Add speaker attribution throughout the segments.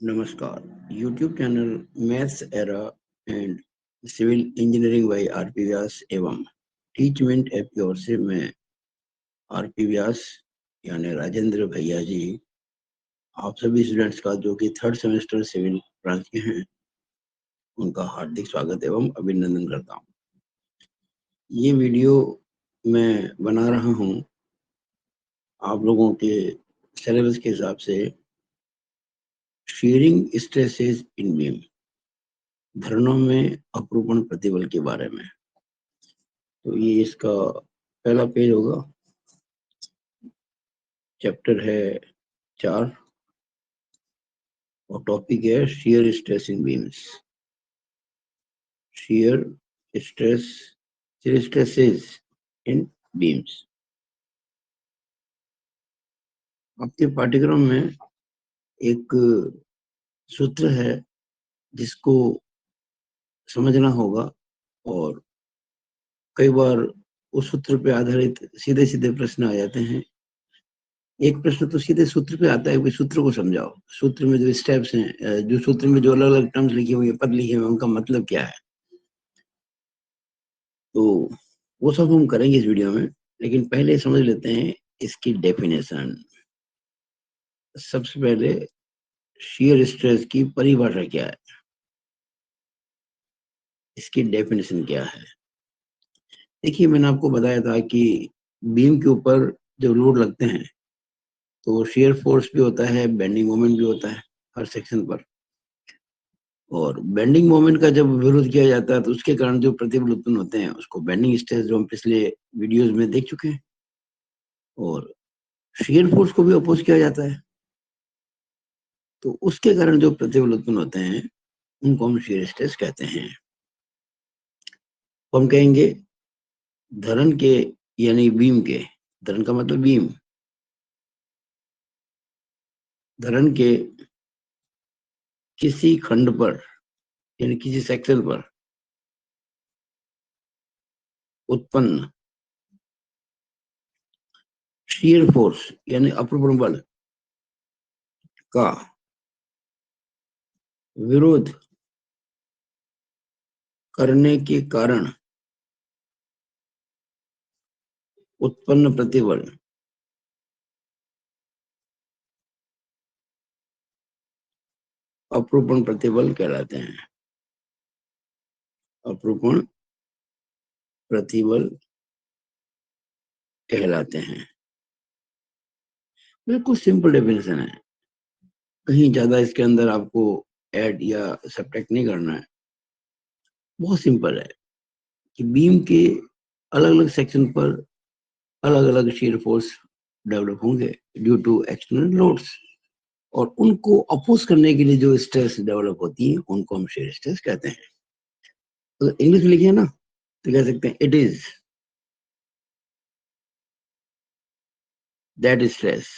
Speaker 1: नमस्कार। YouTube channel maths era and civil engineering by RP Vyas एवं teachment app की ओर से मैं आरपी व्यास यानी राजेंद्र भैया जी आप सभी स्टूडेंट्स का जो कि थर्ड सेमेस्टर सिविल ब्रांच के हैं उनका हार्दिक स्वागत एवं अभिनंदन करता हूँ। ये वीडियो मैं बना रहा हूँ आप लोगों के सिलेबस के हिसाब से शेयरिंग स्ट्रेसेस इन बीम धरणों में अपरूपण प्रतिबल के बारे में। तो ये इसका पहला पेज होगा। चैप्टर है 4 और टॉपिक है shear stress in beams. Shear stress shear stresses in beams. आपके पाठ्यक्रम में एक सूत्र है जिसको समझना होगा और कई बार उस सूत्र पे आधारित सीधे सीधे प्रश्न आ जाते हैं। एक प्रश्न तो सीधे सूत्र पे आता है कि सूत्र को समझाओ, सूत्र में जो स्टेप्स हैं, जो सूत्र में जो अलग अलग टर्म्स लिखे हुए पद लिखे हुए उनका मतलब क्या है। तो वो सब हम करेंगे इस वीडियो में, लेकिन पहले समझ लेते हैं इसकी डेफिनेशन। सबसे पहले शियर स्ट्रेस की परिभाषा क्या है, इसकी डेफिनेशन क्या है। देखिए, मैंने आपको बताया था कि बीम के ऊपर जो लोड लगते हैं तो शियर फोर्स भी होता है, बेंडिंग मोमेंट भी होता है हर सेक्शन पर। और बेंडिंग मोमेंट का जब विरोध किया जाता है तो उसके कारण जो प्रतिबल उत्पन्न होते हैं उसको बेंडिंग स्ट्रेस, जो हम पिछले वीडियोस में देख चुके हैं। और शियर फोर्स को भी अपोज किया जाता है, तो उसके कारण जो प्रतिबल उत्पन्न होते हैं उनको हम शियर स्ट्रेस कहते हैं। तो हम कहेंगे धरन के यानी बीम के, धरन का मतलब बीम, धरन के किसी खंड पर यानी किसी सेक्शन पर उत्पन्न शियर फोर्स यानी अपरूपण बल का विरोध करने के कारण उत्पन्न प्रतिबल अपरूपण प्रतिबल कहलाते हैं। अपरूपण प्रतिबल कहलाते हैं। बिल्कुल सिंपल डेफिनेशन है, कहीं ज्यादा इसके अंदर आपको ऐड या सब्ट्रैक्ट नहीं करना है। बहुत सिंपल है कि बीम के अलग अलग सेक्शन पर अलग अलग शियर फोर्स डेवलप होंगे ड्यू टू एक्सटर्नल लोड्स, और उनको अपोज करने के लिए जो स्ट्रेस डेवलप होती है उनको हम शियर स्ट्रेस कहते हैं। तो इंग्लिश में लिखिए ना तो कह सकते हैं it is that stress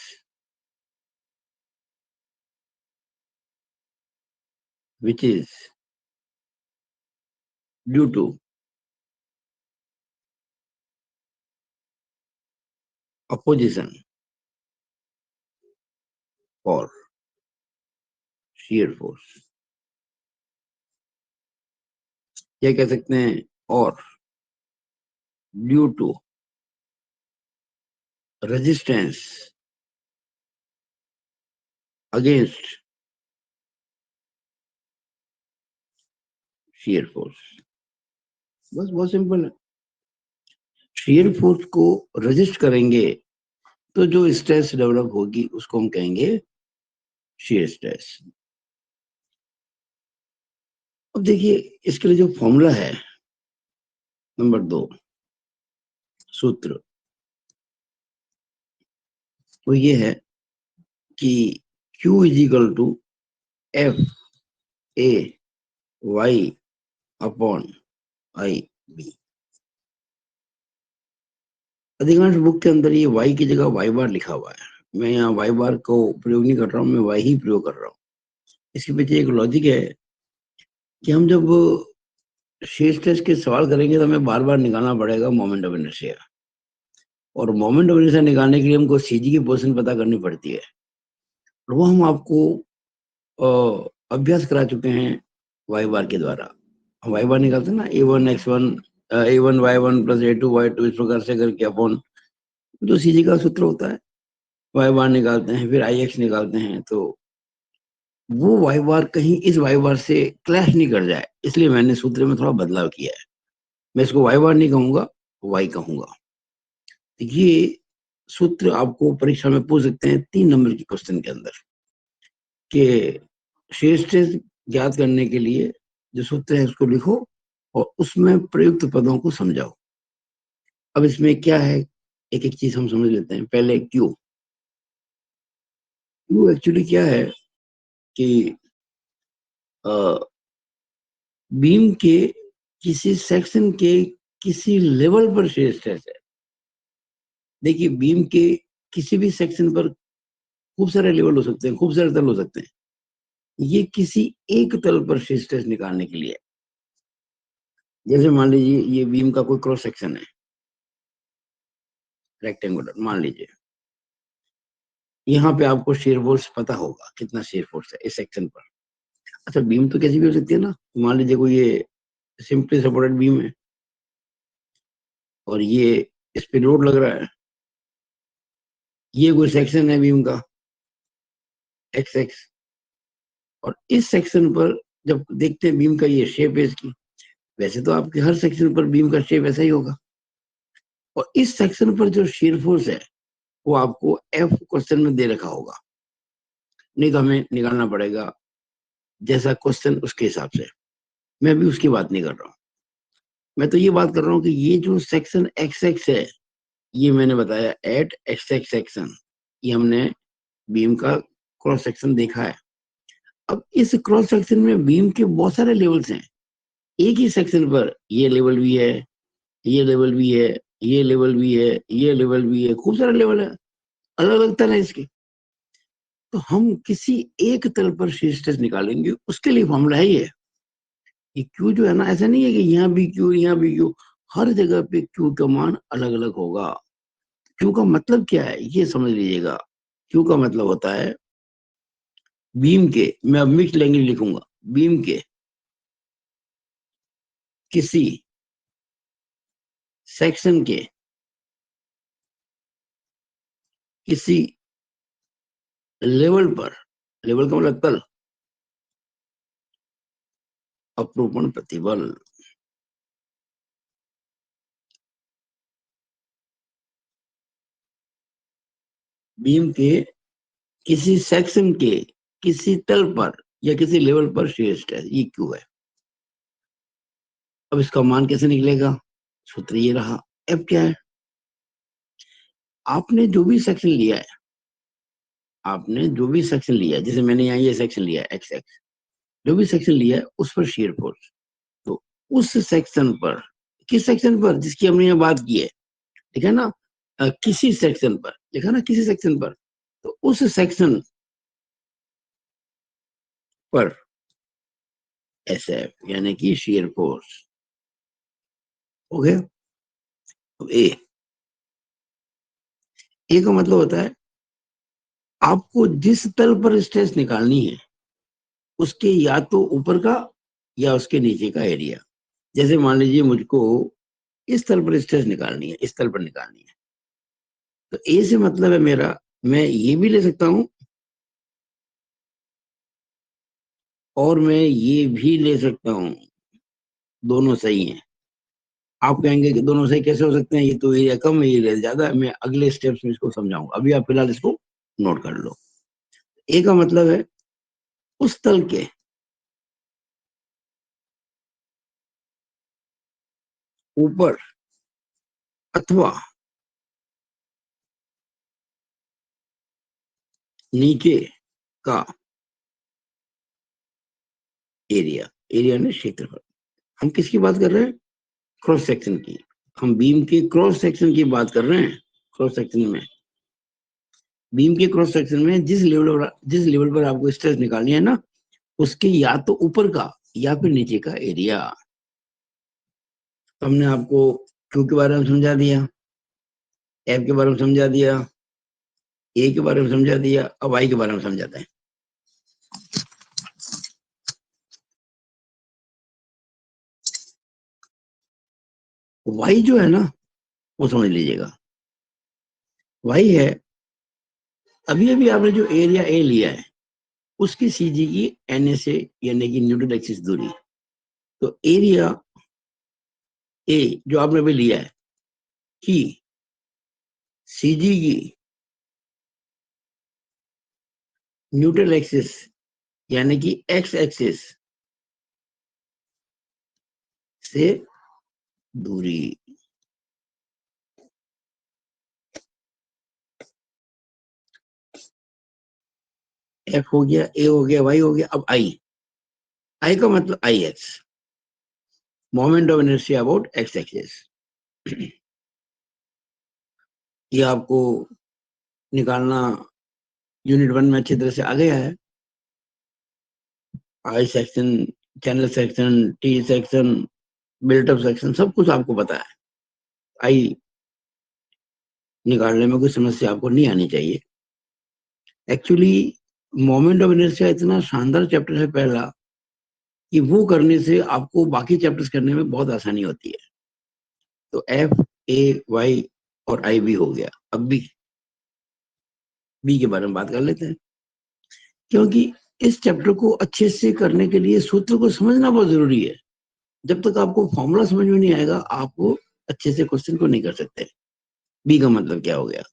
Speaker 1: which is due to opposition or shear force। या कह सकते हैं और due to resistance against shear force। बस बहुत सिंपल है। shear force को रेजिस्ट करेंगे तो जो स्ट्रेस डेवलप होगी उसको हम कहेंगे shear stress। अब देखिए, इसके लिए जो फॉर्मूला है नंबर 2 सूत्र, वो ये है कि Q is equal to F A Y upon I B. अधिकांश बुक के अंदर ये वाई की जगह वाई बार लिखा हुआ है। मैं यहाँ वाई बार को प्रयोग नहीं कर रहा हूँ, मैं वाई ही प्रयोग कर रहा हूँ। इसके पीछे एक लॉजिक है कि हम जब शीर्ष टेस्ट के सवाल करेंगे तो हमें बार बार निकालना पड़ेगा मोमेंट ऑफ इनर्शिया, और मोमेंट ऑफ इनर्शिया निकालने के लिए हमको सीजी की पोजीशन पता करनी पड़ती है, और वो हम आपको अभ्यास करा चुके हैं वाई बार के द्वारा। वाई बार निकालते हैं ना, A1 X1 A1 Y1 + A2 Y2 इस प्रकार से करके अपॉन जो सीजी का सूत्र होता है वाई बार निकालते हैं, फिर IX निकालते हैं। तो वो वाई बार कहीं इस वाई बार से क्लैश नहीं कर जाए, इसलिए मैंने सूत्र में थोड़ा बदलाव किया है। मैं इसको वाई बार नहीं कहूंगा, वाई कहूंगा। ये सूत्र आपको परीक्षा में पूछ सकते हैं 3 नंबर की क्वेश्चन के अंदर, कि शेष ज्ञात करने के लिए जो सूत्र है उसको लिखो और उसमें प्रयुक्त पदों को समझाओ। अब इसमें क्या है, एक एक चीज हम समझ लेते हैं। पहले क्यू एक्चुअली क्या है कि बीम के किसी सेक्शन के किसी लेवल पर शेयर स्ट्रेस है। देखिए, बीम के किसी भी सेक्शन पर खूब सारे लेवल हो सकते हैं, खूब सारे तल हो सकते हैं। ये किसी एक तल पर शेयर स्ट्रेस निकालने के लिए, जैसे मान लीजिए ये बीम का कोई क्रॉस सेक्शन है रेक्टेंगुलर, मान लीजिए यहाँ पे आपको शेयर फोर्स पता होगा कितना शेयर फोर्स है इस सेक्शन पर। अच्छा, बीम तो कैसी भी हो सकती है ना। मान लीजिए कोई ये सिंपली सपोर्टेड बीम है और ये इस पे लोड लग रहा है, ये कोई सेक्शन है बीम का XX, और इस सेक्शन पर जब देखते हैं बीम का ये शेप है इसकी, वैसे तो आपके हर सेक्शन पर बीम का शेप ऐसा ही होगा, और इस सेक्शन पर जो शेयर फोर्स है वो आपको F क्वेश्चन में दे रखा होगा, नहीं तो हमें निकालना पड़ेगा जैसा क्वेश्चन उसके हिसाब से। मैं भी उसकी बात नहीं कर रहा हूँ, मैं तो ये बात कर रहा हूँ कि ये जो सेक्शन XX है, ये मैंने बताया एट XX सेक्शन, ये हमने बीम का क्रॉस सेक्शन देखा है। अब इस क्रॉस सेक्शन में बीम के बहुत सारे लेवल्स हैं। एक ही सेक्शन पर ये लेवल भी है, ये लेवल भी है, ये लेवल भी है, ये लेवल भी है, खूब सारे लेवल है, अलग अलग तल है इसके। तो हम किसी एक तल पर शीयर स्ट्रेस निकालेंगे, उसके लिए फॉर्मूला है ये क्यू जो है ना, ऐसा नहीं है कि यहाँ भी क्यू यहाँ भी क्यू, हर जगह पे क्यू का मान अलग अलग होगा। क्यू का मतलब क्या है ये समझ लीजिएगा। क्यू का मतलब होता है बीम के, मैं अब मिक्स लैंग्वेज लिखूंगा, बीम के किसी सेक्शन के किसी लेवल पर, लेवल का मतलब तल, अपरूपण प्रतिबल। बीम के किसी सेक्शन के किसी तल पर या किसी लेवल पर शेयर स्ट्रेस, ये क्यू है। अब इसका मान कैसे निकलेगा, सूत्र ये रहा। एफ क्या है, आपने जो भी सेक्शन लिया है, आपने जो भी सेक्शन लिया है, जैसे मैंने यहाँ ये सेक्शन लिया है XX, जो भी सेक्शन लिया है उस पर शेयर फोर्स, तो उस सेक्शन पर, किस सेक्शन पर जिसकी हमने यहाँ बात की है, ठीक है ना, किसी सेक्शन पर लिखा ना, किसी सेक्शन पर, तो उस सेक्शन पर SF यानी कि शेयर फोर्स हो गया। तो ए का मतलब होता है आपको जिस तल पर स्ट्रेस निकालनी है उसके या तो ऊपर का या उसके नीचे का एरिया। जैसे मान लीजिए मुझको इस तल पर स्ट्रेस निकालनी है, इस तल पर निकालनी है, तो ए से मतलब है मेरा, मैं ये भी ले सकता हूं और मैं ये भी ले सकता हूं, दोनों सही हैं। आप कहेंगे कि दोनों सही कैसे हो सकते हैं, ये तो एरिया कम है, ये ज्यादा है। मैं अगले स्टेप्स में इसको समझाऊंगा, अभी आप फिलहाल इसको नोट कर लो। ए का मतलब है उस तल के ऊपर अथवा नीचे का एरिया, एरिया ने क्षेत्रफल। हम किसकी बात कर रहे हैं, क्रॉस सेक्शन की। हम बीम के क्रॉस सेक्शन की बात कर रहे हैं। क्रॉस सेक्शन में, बीम के क्रॉस सेक्शन में जिस लेवल पर आपको स्ट्रेस निकालनी है ना, उसके या तो ऊपर का या फिर नीचे का एरिया। तो हमने आपको क्यू के बारे में समझा दिया, एफ के बारे में समझा दिया, ए के बारे में समझा दिया, अब आई के बारे में समझाते हैं। वाई जो है ना, वो समझ लीजिएगा। वाई है, अभी अभी आपने जो एरिया ए लिया है उसकी सीजी की एन ए से, यानी कि न्यूटन एक्सिस दूरी। तो एरिया ए जो आपने अभी लिया है कि सीजी की न्यूट्रल एक्सिस यानी कि एक्स एक्सिस से दूरी। एफ हो गया, ए हो गया, वाई हो गया, अब आई। आई का मतलब I x, moment of inertia about x axis. ये आपको निकालना यूनिट 1 में अच्छी तरह से आ गया है। I section, channel section, T section, built up section, सब कुछ आपको पता है। आई निकालने में कोई समस्या आपको नहीं आनी चाहिए। एक्चुअली मोमेंट ऑफ इनर्शिया इतना शानदार चैप्टर है पहला, कि वो करने से आपको बाकी चैप्टर्स करने में बहुत आसानी होती है। तो एफ, ए, वाई और आई भी हो गया। अब बी के बारे में बात कर लेते हैं, क्योंकि इस चैप्टर को अच्छे से करने के लिए सूत्र को समझना बहुत जरूरी है। जब तक आपको फॉर्मूला समझ में नहीं आएगा, आप अच्छे से क्वेश्चन को नहीं कर सकते। बी का मतलब क्या हो गया?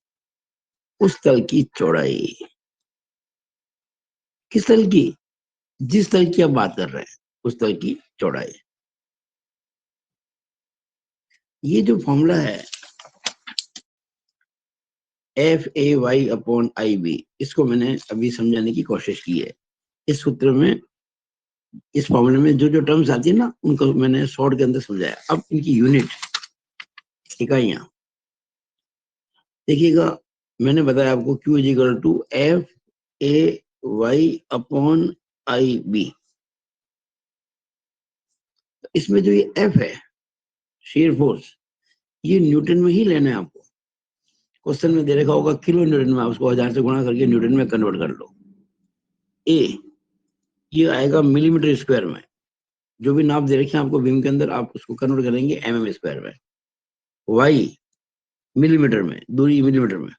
Speaker 1: उस तल की चौड़ाई। किस तल की? जिस तल की आप बात कर रहे हैं उस तल की चौड़ाई। ये जो फॉर्मूला है F A Y upon I B, इसको मैंने अभी समझाने की कोशिश की है। इस सूत्र में, इस फॉर्मूले में जो जो टर्म्स आती है ना, उनको मैंने शॉर्ट के अंदर समझाया। अब इनकी यूनिट, इकाइयां देखिएगा। मैंने बताया आपको Q is equal to F A Y upon I B. इसमें जो ये एफ है, शेयर फोर्स, ये न्यूटन में ही लेना है आपको। क्वेश्चन में दे रखा होगा किलो न्यूटन में, आप उसको 1000 से गुणा करके न्यूटन में कन्वर्ट कर लो। ए, ये आएगा मिलीमीटर स्क्वायर में। जो भी नाप दे रखे हैं आपको बीम के अंदर, आप उसको कन्वर्ट करेंगे एमएम स्क्वायर में। वाई मिलीमीटर में, दूरी मिलीमीटर में।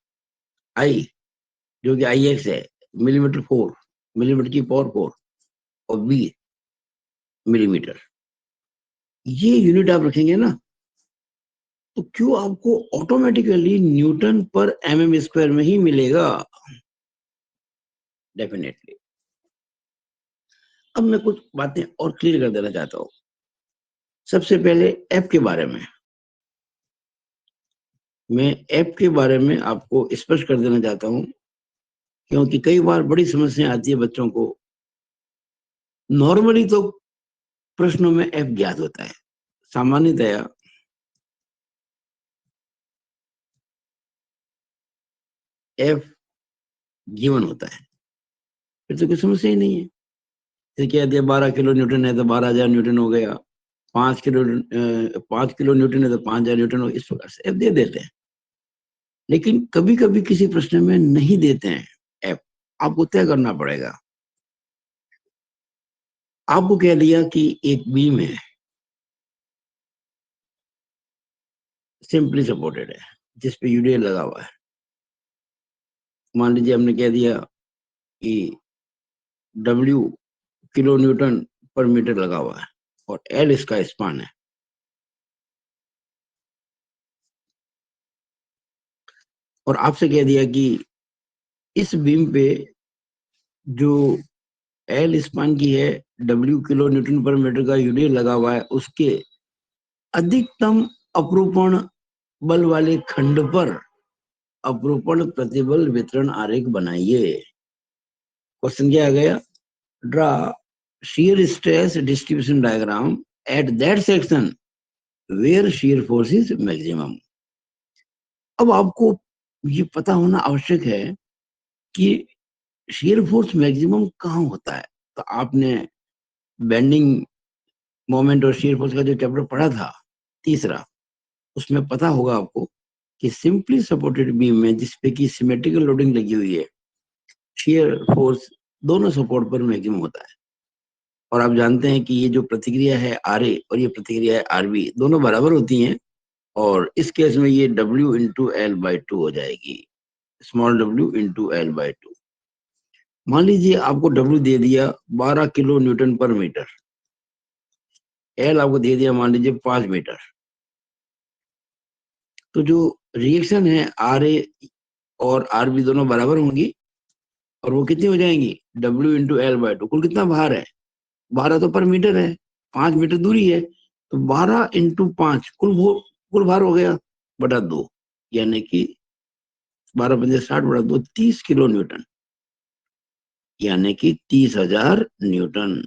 Speaker 1: आई जो कि आई एक्स है, मिलीमीटर 4, मिलीमीटर की पावर 4। और बी मिलीमीटर। ये यूनिट आप रखेंगे ना, तो क्यों आपको ऑटोमेटिकली न्यूटन पर एमएम स्क्वायर में ही मिलेगा, डेफिनेटली। अब मैं कुछ बातें और क्लियर कर देना चाहता हूं। सबसे पहले एफ के बारे में, मैं एफ के बारे में आपको स्पष्ट कर देना चाहता हूं, क्योंकि कई बार बड़ी समस्या आती है बच्चों को। नॉर्मली तो प्रश्नों में एफ ज्ञात होता है, सामान्यतया एफ गिवन होता है, फिर तो कोई समस्या ही नहीं है। फिर कह दिया 12 किलो न्यूटन है तो 12,000 न्यूटन हो गया, 5 किलो न्यूटन है तो 5,000 न्यूटन हो, इस प्रकार से एफ दे देते हैं। लेकिन कभी कभी किसी प्रश्न में नहीं देते हैं एफ, आपको तय करना पड़ेगा। आपको कह दिया कि एक बीम है, सिंपली सपोर्टेड है, जिसपे यूडीएल लगा हुआ है। मान लीजिए हमने कह दिया कि डब्ल्यू किलो न्यूटन पर मीटर लगा हुआ है और एल इसका स्पान है। और आपसे कह दिया कि इस बीम पे जो एल स्पान की है, डब्ल्यू किलो न्यूटन पर मीटर का यूनिट लगा हुआ है, उसके अधिकतम अपरूपण बल वाले खंड पर अपरूपण प्रतिबल वितरण आरेख बनाइए। क्वेश्चन क्या आ गया? Draw shear stress distribution diagram at that section where shear force is maximum। अब आपको ये पता होना आवश्यक है कि shear force maximum कहाँ होता है। तो आपने बेंडिंग मोमेंट और shear force का जो चैप्टर पढ़ा था तीसरा, उसमें पता होगा आपको कि सिंपली सपोर्टेड बीम में जिसपे की सिमेट्रिकल लोडिंग लगी हुई है, shear force दोनों सपोर्ट पर मैक्सिमम होता है। और आप जानते हैं कि ये जो प्रतिक्रिया है आर ए और ये प्रतिक्रिया है आर बी, दोनों बराबर होती हैं, और इस केस में ये W into L by two हो जाएगी, small w into L by two. मान लीजिए आपको W दे दिया 12 किलो न्यूटन पर मीटर, एल आपको दे दिया मान लीजिए 5 मीटर। तो जो रिएक्शन है RA और RB दोनों बराबर होंगी, और वो कितनी हो जाएंगी, W into L by two. कुल कितना भार है, 12 तो पर मीटर है, 5 मीटर दूरी है, तो 12 इंटू 5 कुल भार हो गया बटा 2, यानी कि 12 पंजे 60 बटा 2, 30 किलो न्यूटन, यानी कि 30,000 न्यूटन।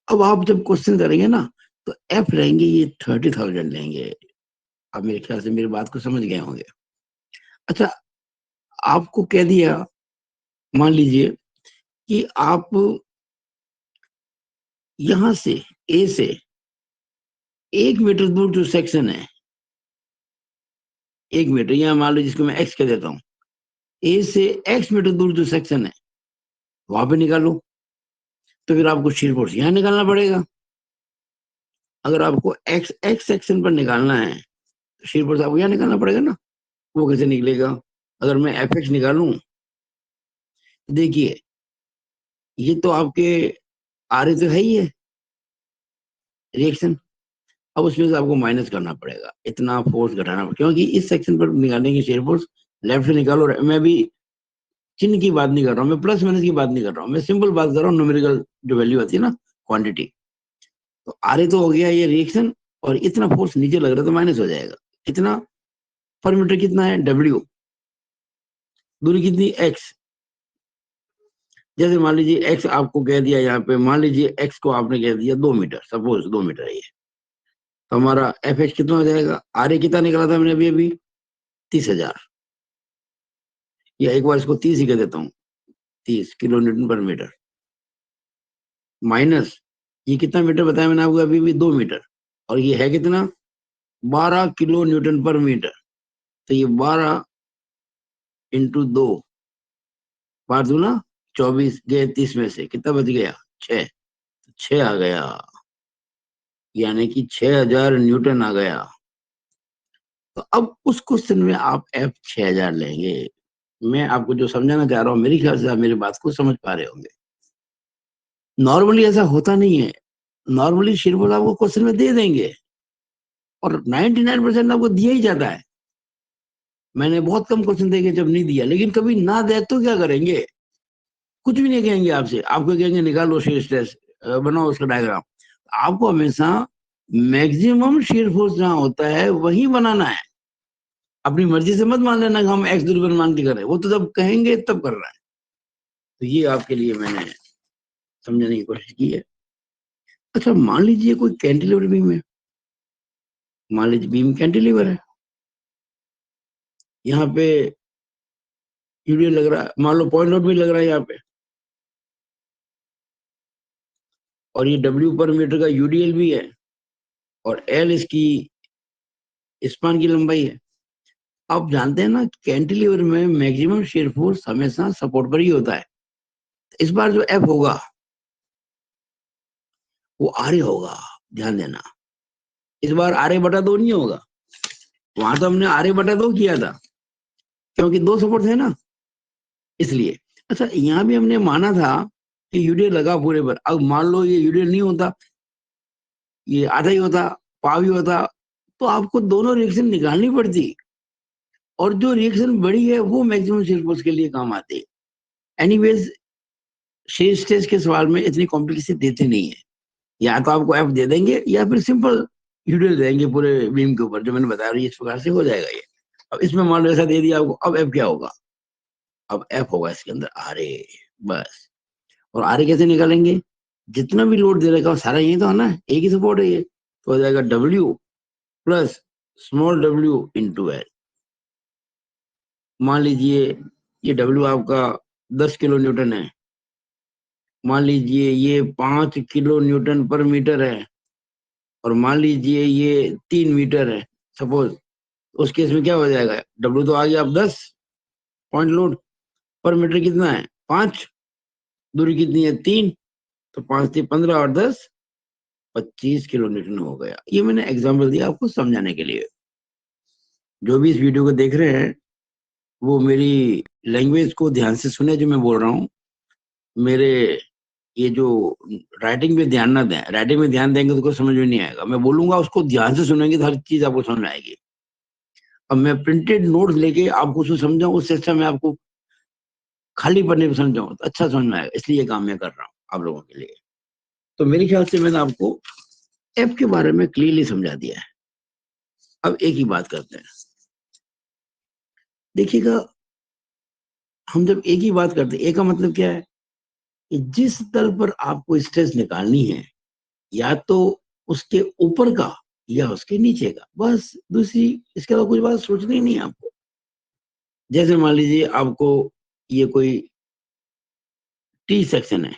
Speaker 1: अब आप जब क्वेश्चन करेंगे ना तो एफ लेंगे, ये 30,000 लेंगे। आप मेरे ख्याल से मेरी बात को समझ गए होंगे। अच्छा, आपको कह दिया, मान लीजिए कि आप यहां से ए से 1 मीटर दूर जो सेक्शन है, 1 मीटर, यहाँ मान लो जिसको मैं एक्स कह देता हूँ, ए से एक्स मीटर दूर जो सेक्शन है वहां पे निकालो। तो फिर आपको शीयर फोर्स यहाँ निकालना पड़ेगा। अगर आपको एक्स एक्स सेक्शन पर निकालना है तो शीयर फोर्स आपको यहाँ निकालना पड़ेगा ना। वो कैसे निकलेगा, अगर मैं एफ एक्स निकालूं, देखिए ये तो आपके आर तो है ही है रिएक्शन, अब उसमें से आपको माइनस करना पड़ेगा, इतना फोर्स घटाना पड़ेगा, क्योंकि इस सेक्शन पर निकालने की शेयर फोर्स लेफ्ट से निकालो। मैं भी चिन्ह की बात नहीं कर रहा हूँ, मैं प्लस माइनस की बात नहीं कर रहा हूँ, मैं सिंपल बात कर रहा हूँ, न्यूमेरिकल जो वैल्यू आती है ना, क्वांटिटी। तो आर तो हो गया ये रिएक्शन, और इतना फोर्स नीचे लग रहा है तो माइनस हो जाएगा। कितना पर मीटर, कितना है W, दूरी कितनी x। जैसे मान लीजिए x आपको कह दिया, यहाँ पे मान लीजिए x को आपने कह दिया 2 मीटर, सपोज 2 मीटर है ये, तो हमारा एफ एक्स कितना हो जाएगा, आर कितना निकला था मैंने अभी अभी 30,000, या एक बार इसको 30 ही कह देता हूँ, 30 किलो न्यूटन पर मीटर, माइनस ये कितना मीटर बताया मैंने आपको अभी भी 2 मीटर, और ये है कितना 12 किलो न्यूटन पर मीटर। तो ये 12 इंटू 2, 12 दूना 24, गए 30 में से कितना बच गया 6, 6 आ गया, यानी कि 6,000 न्यूटन आ गया। तो अब उस क्वेश्चन में आप एफ 6,000 लेंगे। मैं आपको जो समझाना चाह रहा हूँ, मेरे ख्याल से आप मेरी बात को समझ पा रहे होंगे। नॉर्मली ऐसा होता नहीं है, नॉर्मली शिरबोल आपको क्वेश्चन में दे देंगे, और 99% आपको दिया ही जाता है। मैंने बहुत कम क्वेश्चन देखे जब नहीं दिया, लेकिन कभी ना दे तो क्या करेंगे, कुछ भी नहीं कहेंगे आपसे, आपको कहेंगे निकालो शेयर स्ट्रेस, बनाओ उसका डायग्राम। आपको हमेशा मैक्सिमम शेयर फोर्स जहां होता है वही बनाना है। अपनी मर्जी से मत मान लेना कि हम एक्स दूरी पर मान के कर रहे हैं, वो तो जब कहेंगे तब कर रहा है। तो ये आपके लिए मैंने समझाने की कोशिश की है। अच्छा, मान लीजिए कोई कैंटिलीवर बीम है, मान लीजिए बीम कैंटिलीवर है, यहाँ पे यूडीएल लग रहा है, मान लो पॉइंट आउट भी लग रहा है यहाँ पे, और ये W पर मीटर का यूडीएल भी है, और L इसकी स्पान की लंबाई है। आप जानते हैं ना कैंटिलीवर में मैक्सिमम शेयर फोर्स हमेशा सपोर्ट पर ही होता है। इस बार जो F होगा वो RA होगा, ध्यान देना। इस बार RA बटा 2 नहीं होगा, वहां तो हमने RA बटा 2 किया था, क्योंकि 2 सपोर्ट है ना, इसलिए। अच्छा, यहाँ भी हमने माना था कि यूडीएल लगा पूरे पर, अब मान लो ये यूडीएल नहीं होता, ये आधा ही होता, पाव ही होता, तो आपको दोनों रिएक्शन निकालनी पड़ती, और जो रिएक्शन बड़ी है वो मैक्सिमम शेयर फोर्स के लिए काम आती है। एनीवेज, शेयर स्ट्रेस के सवाल में इतनी कॉम्प्लेक्सिटी देते नहीं है, या तो आपको एफ दे देंगे या फिर सिंपल यूडीएल देंगे पूरे बीम के ऊपर, जो मैंने बताया इस प्रकार से हो जाएगा ये। अब इसमें मान लो ऐसा दे दिया आपको, अब एफ क्या होगा, अब एफ होगा इसके अंदर RA, बस। और RA कैसे निकालेंगे, जितना भी लोड दे रखा हो सारा यही तो है ना, एक ही सपोर्ट है ये, तो हो जाएगा W plus small w into L. मान लीजिए ये W आपका 10 किलो न्यूटन है, मान लीजिए ये 5 किलो न्यूटन पर मीटर है, और मान लीजिए ये 3 मीटर है सपोज। उस केस में क्या हो जाएगा, W तो आ गया अब 10 पॉइंट लोड, पर मीटर कितना है 5, दूरी कितनी है 3, तो 5 से 15 और 10 25 किलो न्यूटन हो गया। ये मैंने एग्जांपल दिया आपको समझाने के लिए। जो भी इस वीडियो को देख रहे हैं वो मेरी लैंग्वेज को ध्यान से सुने जो मैं बोल रहा हूँ। मेरे ये जो राइटिंग पे ध्यान ना दें, राइटिंग में ध्यान देंगे तो कुछ समझ में नहीं आएगा। मैं बोलूंगा उसको ध्यान से सुनेंगे तो हर चीज आपको समझ में आएगी। अब मैं प्रिंटेड नोट्स लेके आपको उसको समझाऊं, उससे अच्छा मैं आपको खाली पढ़ने पे समझाऊं तो अच्छा समझ में आएगा। इसलिए ये काम मैं कर रहा हूँ आप लोगों के लिए। तो मेरे ख्याल से मैंने आपको ऐप के बारे में क्लियरली समझा दिया है। अब एक ही बात करते हैं। देखिएगा, हम जब एक ही बात करते हैं, एक का मतलब क्या है कि जिस तल पर आपको स्ट्रेस निकालनी है, या तो उसके ऊपर का या उसके नीचे का, बस। दूसरी इसके अलावा कुछ बात सोचनी नहीं है आपको। जैसे मान लीजिए आपको ये कोई टी सेक्शन है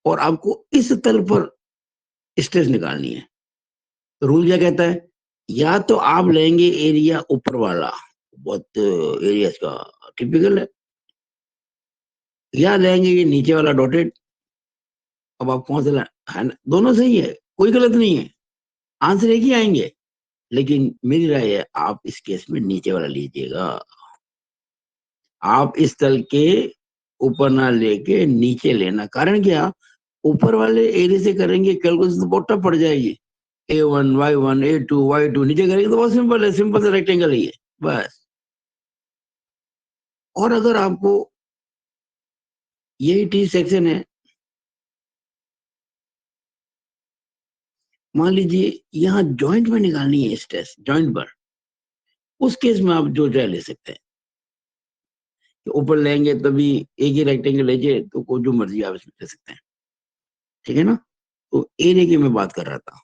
Speaker 1: और आपको इस तल पर स्ट्रेस निकालनी है, तो रूल क्या कहता है? या तो आप लेंगे एरिया ऊपर वाला, बहुत एरिया का टिपिकल है, या लेंगे ये नीचे वाला डॉटेड। अब आप कौन सा है ना, दोनों सही है, कोई गलत नहीं है, आंसर एक ही आएंगे। लेकिन मेरी राय है आप इस केस में नीचे वाला लीजिएगा। आप इस तल के ऊपर ना लेके नीचे लेना। कारण क्या? ऊपर वाले एरिया से करेंगे कैलकुलेशन तो बहुत टफ पड़ जाएगी। A1 Y1 A2 Y2 नीचे करेंगे तो बहुत सिंपल है, सिंपल सा रेक्टेंगल ही है बस। और अगर आपको यही टी सेक्शन है, मान लीजिए यहाँ जॉइंट में निकालनी है स्ट्रेस, जॉइंट पर, उस केस में आप जो चाहे ले सकते हैं। कि ऊपर लेंगे तभी एक ही रेक्टेंगल लीजिए तो को जो मर्जी आप इसमें ले सकते हैं। ठीक है ना? तो एरिया की मैं बात कर रहा था।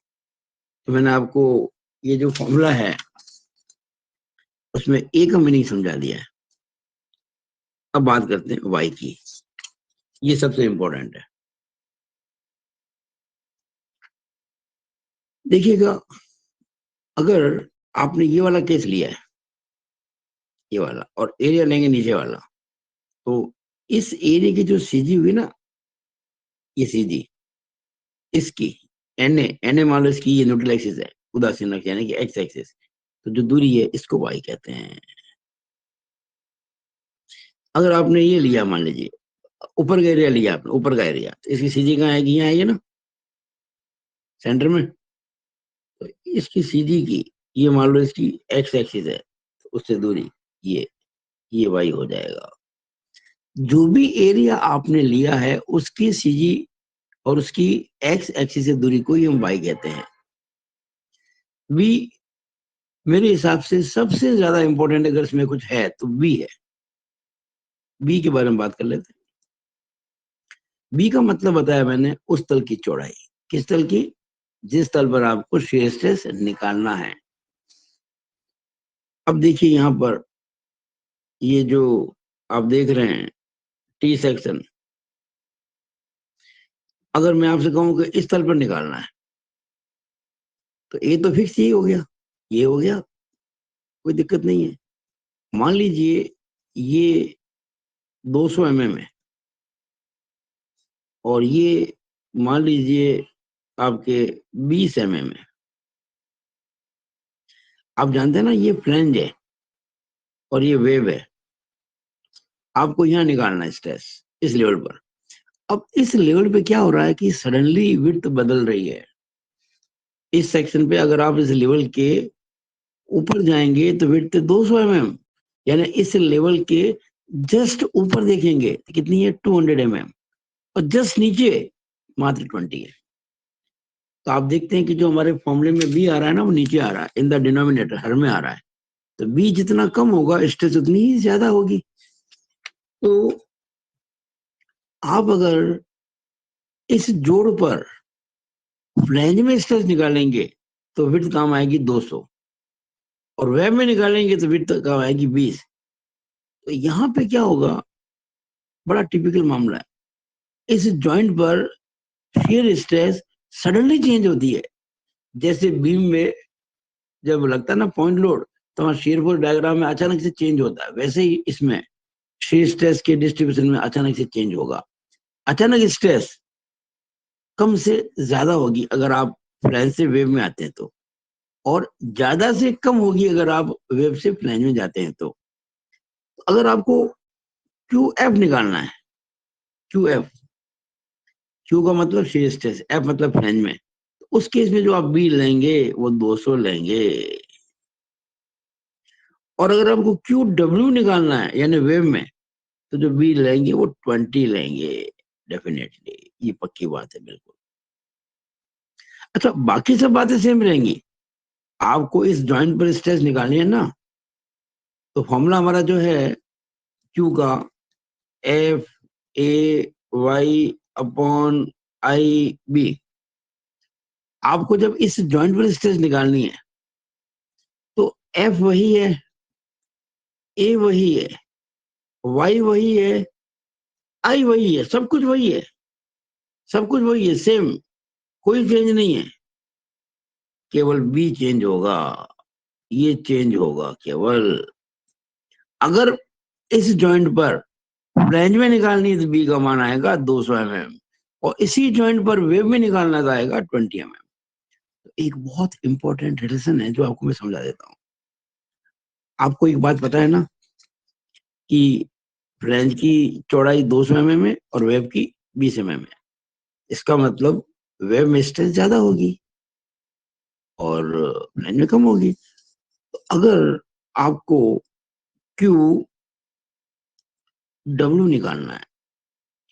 Speaker 1: तो मैंने आपको ये जो फॉर्मूला है उसमें ए का मीनिंग समझा दिया है। अब बात करते हैं वाई की। ये सबसे इंपॉर्टेंट है। देखिएगा, अगर आपने ये वाला केस लिया है, ये वाला, और एरिया लेंगे नीचे वाला, तो इस एरिया की जो सीजी हुई ना, ये सीजी इसकी एन ए मान लो, इसकी ये न्यूट्रल एक्सिस है, उदासीन अक्ष यानी कि एक्स एक्सिस। तो जो दूरी है इसको वाई कहते हैं। अगर आपने ये लिया, मान लीजिए ऊपर का एरिया लिया आपने, ऊपर का एरिया, तो इसकी सीजी कहाँ आएगी? यहाँ आएगी ना, सेंटर में। तो इसकी सीधी की, ये मान लो इसकी एक्स एक्सिस है, तो उससे दूरी ये वाई हो जाएगा। जो भी एरिया आपने लिया है उसकी सीजी और उसकी एक्स एक्सिस से दूरी को ही हम वाई कहते हैं। वी मेरे हिसाब से सबसे ज्यादा इंपॉर्टेंट अगर इसमें कुछ है तो बी है। बी के बारे में बात कर लेते हैं। बी का मतलब बताया मैंने, उस तल की चौड़ाई। किस तल की? जिस तल पर आपको shear स्ट्रेस निकालना है। अब देखिए यहाँ पर ये जो आप देख रहे हैं टी सेक्शन, अगर मैं आपसे कहूं कि इस तल पर निकालना है तो ये तो फिक्स ही हो गया, ये हो गया, कोई दिक्कत नहीं है। मान लीजिए ये 200 mm है और ये मान लीजिए आपके 20 mm है। आप जानते हैं ना, ये फ्लैंज है और ये वेव है। आपको यहाँ निकालना है स्ट्रेस इस लेवल पर। अब इस लेवल पे क्या हो रहा है कि सडनली विड्थ बदल रही है। इस सेक्शन पे अगर आप इस लेवल के ऊपर जाएंगे तो विड्थ 200 mm, यानी इस लेवल के जस्ट ऊपर देखेंगे कितनी है? 200 mm, और जस्ट नीचे मात्र 20 है। तो आप देखते हैं कि जो हमारे फॉर्मूले में बी आ रहा है ना, वो नीचे आ रहा है, इन द डिनोमिनेटर, हर में आ रहा है। तो बी जितना कम होगा स्ट्रेस उतनी ही ज्यादा होगी। तो आप अगर इस जोड़ पर फ्लैंज में स्ट्रेस निकालेंगे तो विड्थ काम आएगी 200, और वेब में निकालेंगे तो विड्थ काम आएगी 20। तो यहाँ पे क्या होगा? बड़ा टिपिकल मामला है। इस जॉइंट पर शियर स्ट्रेस सडनली चेंज होती है। जैसे बीम में जब लगता है ना पॉइंट लोड, तो वहां शियर फोर्स डायग्राम में अचानक से चेंज होता है, वैसे ही इसमें शियर स्ट्रेस के डिस्ट्रीब्यूशन में अचानक से चेंज होगा। अचानक स्ट्रेस कम से ज्यादा होगी अगर आप फ्लैंज से वेव में आते हैं तो, और ज्यादा से कम होगी अगर आप वेव से फ्लैंज में जाते हैं तो। अगर आपको क्यू एफ निकालना है, क्यू एफ, क्यू का मतलब शेयर स्ट्रेस, एफ मतलब फ्लैंज में, तो उस केस में जो आप बी लेंगे वो 200 लेंगे। और अगर आपको क्यू डब्ल्यू निकालना है यानी वेव में, तो जो बी लेंगे वो 20 लेंगे डेफिनेटली, ये पक्की बात है बिल्कुल। अच्छा, बाकी सब बातें सेम रहेंगी। आपको इस जॉइंट पर स्ट्रेस निकालनी है ना, तो फॉर्मूला हमारा जो है क्यू का, F A Y upon I B. आपको जब इस जॉइंट पर स्ट्रेस निकालनी है तो एफ वही है, ए वही है, वाई वही है, आई वही है, सब कुछ वही है, सब कुछ वही है, सेम, कोई चेंज नहीं है। केवल बी चेंज होगा, ये चेंज होगा केवल। अगर इस जॉइंट पर फ्लैंज में निकालनी है तो बी का मान आएगा 200 mm, और इसी जॉइंट पर वेव में निकालना तो आएगा 20 mm। तो एक बहुत इंपॉर्टेंट रिलेशन है जो आपको मैं समझा देता हूँ। आपको एक बात पता है ना कि फ्लैंज की चौड़ाई 200 mm है और वेव की 20 mm है। इसका मतलब वेव में स्ट्रेस ज्यादा होगी और फ्लैंज में कम होगी। तो अगर आपको क्यू डब्ल्यू निकालना है,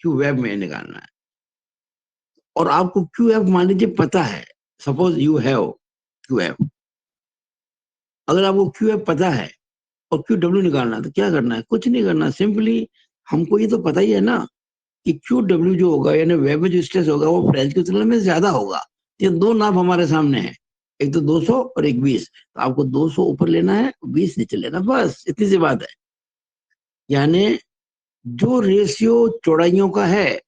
Speaker 1: क्यू वेब में निकालना है, और आपको क्यू एफ मान लीजिए पता है, suppose you have Q F, अगर आपको क्यू एफ पता है और क्यू डब्ल्यू निकालना है तो क्या करना है? कुछ नहीं करना, सिंपली हमको ये तो पता ही है ना कि क्यू डब्ल्यू जो होगा यानी वेब में जो स्ट्रेस होगा वो फ्लैंज की तुलना में ज्यादा होगा। ये दो नाप हमारे सामने है, एक तो 200 और एक 20, तो आपको 200 ऊपर लेना है, 20 नीचे लेना, बस इतनी सी बात है। यानी जो रेशियो चौड़ाइयों का है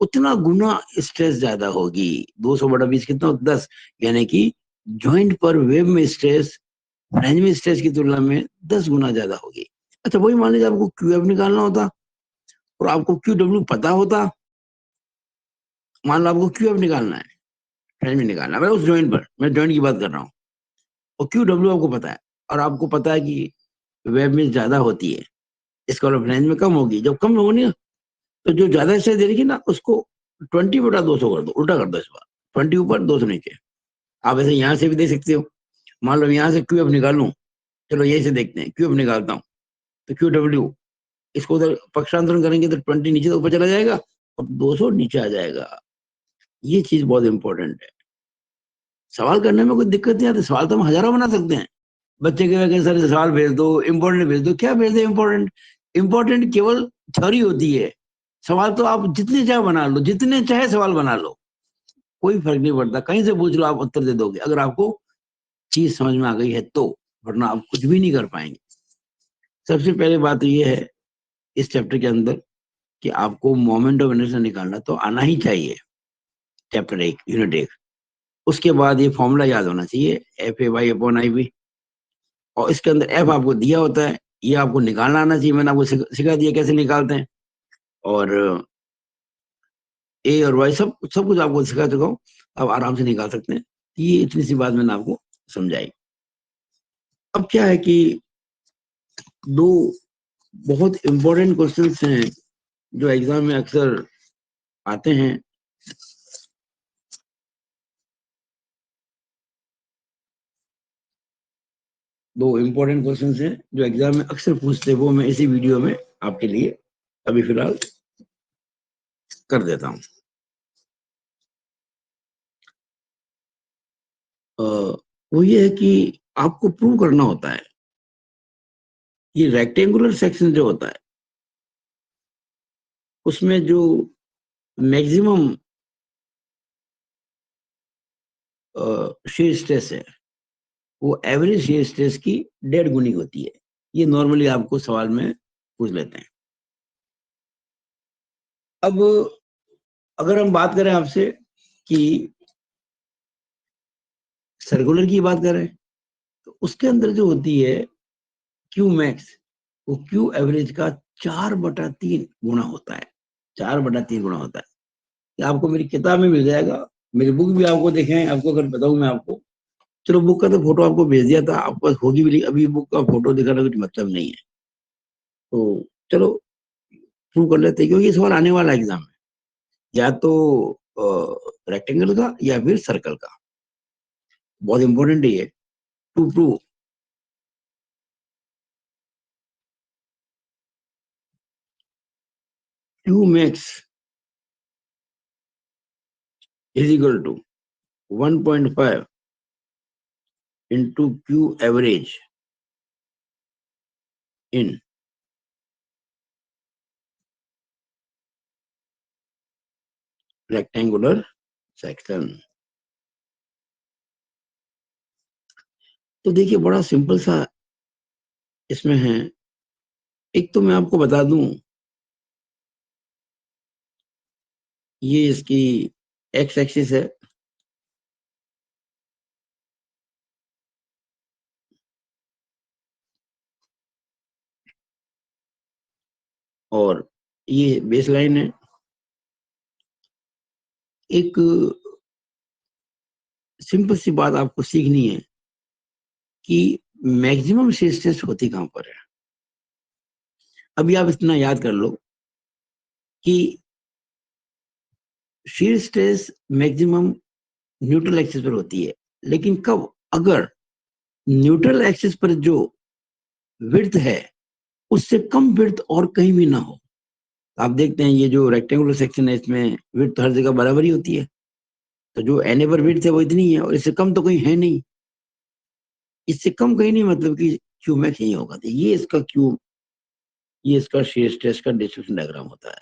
Speaker 1: उतना गुना स्ट्रेस ज्यादा होगी। 200 बटा 20 कितना? 10। यानी कि जॉइंट पर वेब में स्ट्रेस फ्लैंज में स्ट्रेस की तुलना में 10 गुना ज्यादा होगी। अच्छा, वही मान लीजिए आपको क्यू एफ निकालना होता और आपको क्यू डब्ल्यू पता होता। मान लो आपको क्यू एफ निकालना है, फ्लैंज में निकालना है, मैं उस जॉइंट पर, मैं जॉइंट की बात कर रहा हूँ, और क्यू डब्ल्यू आपको पता है, और आपको पता है कि वेब में ज्यादा होती है, इसका मतलब फ्लैंज में कम होगी। जब कम होगी ना तो जो ज्यादा स्ट्रेस दे रही ना उसको 20/200 कर दो, उल्टा कर दो इस बार, 20 ऊपर 200 नीचे। आप ऐसे यहाँ से भी दे सकते हो। मान लो यहाँ से क्यू एफ निकालूं, चलो यही से देखते हैं, क्यू एफ निकालता हूँ तो क्यू डब्ल्यू, इसको उधर पक्षांतरण करेंगे तो 20 नीचे तो ऊपर चला जाएगा और 200 नीचे आ जाएगा। ये चीज बहुत इंपॉर्टेंट है। सवाल करने में कोई दिक्कत नहीं आती, सवाल तो हम हजारों बना सकते हैं। बच्चे के वजह सर सवाल भेज दो, इंपॉर्टेंट भेज दो, क्या भेज दो इंपॉर्टेंट? इंपॉर्टेंट केवल थ्योरी होती है। सवाल तो आप जितने चाहे बना लो, जितने चाहे सवाल बना लो, कोई फर्क नहीं पड़ता, कहीं से पूछ लो आप उत्तर दे दोगे अगर आपको चीज समझ में आ गई है तो, वरना आप कुछ भी नहीं कर पाएंगे। सबसे पहले बात तो ये है इस चैप्टर के अंदर कि आपको मोमेंट ऑफ इनर्शिया निकालना तो आना ही चाहिए, चैप्टर 1 यूनिट 1। उसके बाद ये फॉर्मूला याद होना चाहिए, F A Y upon I B, और इसके अंदर एफ आपको दिया होता है, ये आपको निकालना आना चाहिए, मैंने आपको सिखा दिया कैसे निकालते हैं, और ए और वाई सब सब कुछ आपको सिखा चुका हूँ, आप आराम से निकाल सकते हैं। ये इतनी सी बात मैंने आपको समझाई। अब क्या है कि दो बहुत इंपॉर्टेंट क्वेश्चंस हैं जो एग्जाम में अक्सर आते हैं। दो इंपॉर्टेंट क्वेश्चंस हैं जो एग्जाम में अक्सर पूछते हैं, वो मैं इसी वीडियो में आपके लिए अभी फिलहाल कर देता हूँ। वो ये है कि आपको प्रूव करना होता है ये रेक्टेंगुलर सेक्शन जो होता है उसमें जो मैक्सिमम शेयर स्ट्रेस है वो एवरेज शेयर स्ट्रेस की 1.5 गुनी होती है। ये नॉर्मली आपको सवाल में पूछ लेते हैं। अब अगर हम बात करें आपसे कि सर्कुलर की बात करें तो उसके अंदर जो होती है क्यू मैक्स, वो क्यू एवरेज का 4/3 गुना होता है, 4/3 गुना होता है। आपको मेरी किताब में मिल जाएगा, मेरी बुक भी आपको देखें, आपको अगर बताऊं मैं आपको, चलो बुक का तो फोटो आपको भेज दिया था, आपके पास होगी भी नहीं, अभी बुक का फोटो दिखाना कुछ मतलब नहीं है। तो चलो प्रूव कर लेते हैं, क्योंकि ये सवाल आने वाला एग्जाम में, या तो रेक्टेंगल का या फिर सर्कल का, बहुत इंपॉर्टेंट है ये to prove. Q max is equal to 1.5 into Q average in rectangular section. तो देखिए बड़ा सिंपल सा इसमें है। एक तो मैं आपको बता दूं, ये इसकी एक्स एक्सिस है, और ये बेस लाइन है। एक सिंपल सी बात आपको सीखनी है कि मैक्सिमम स्ट्रेस होती कहां पर है। अभी आप इतना याद कर लो कि shear stress maximum neutral axis पर होती है, लेकिन कब? अगर न्यूट्रल एक्सिस पर जो विड्थ है उससे कम विड्थ और कहीं भी ना हो। आप देखते हैं ये जो रेक्टेंगुलर सेक्शन है, इसमें विड्थ हर जगह बराबर ही होती है, तो जो एनेबर विड्थ है वो इतनी है, और इससे कम तो कहीं है नहीं। इससे कम कहीं नहीं, मतलब कि क्यू मैक्स यही होगा। तो ये इसका क्यू, ये इसका शेयर स्ट्रेस का डिस्ट्रीब्यूशन डायग्राम होता है।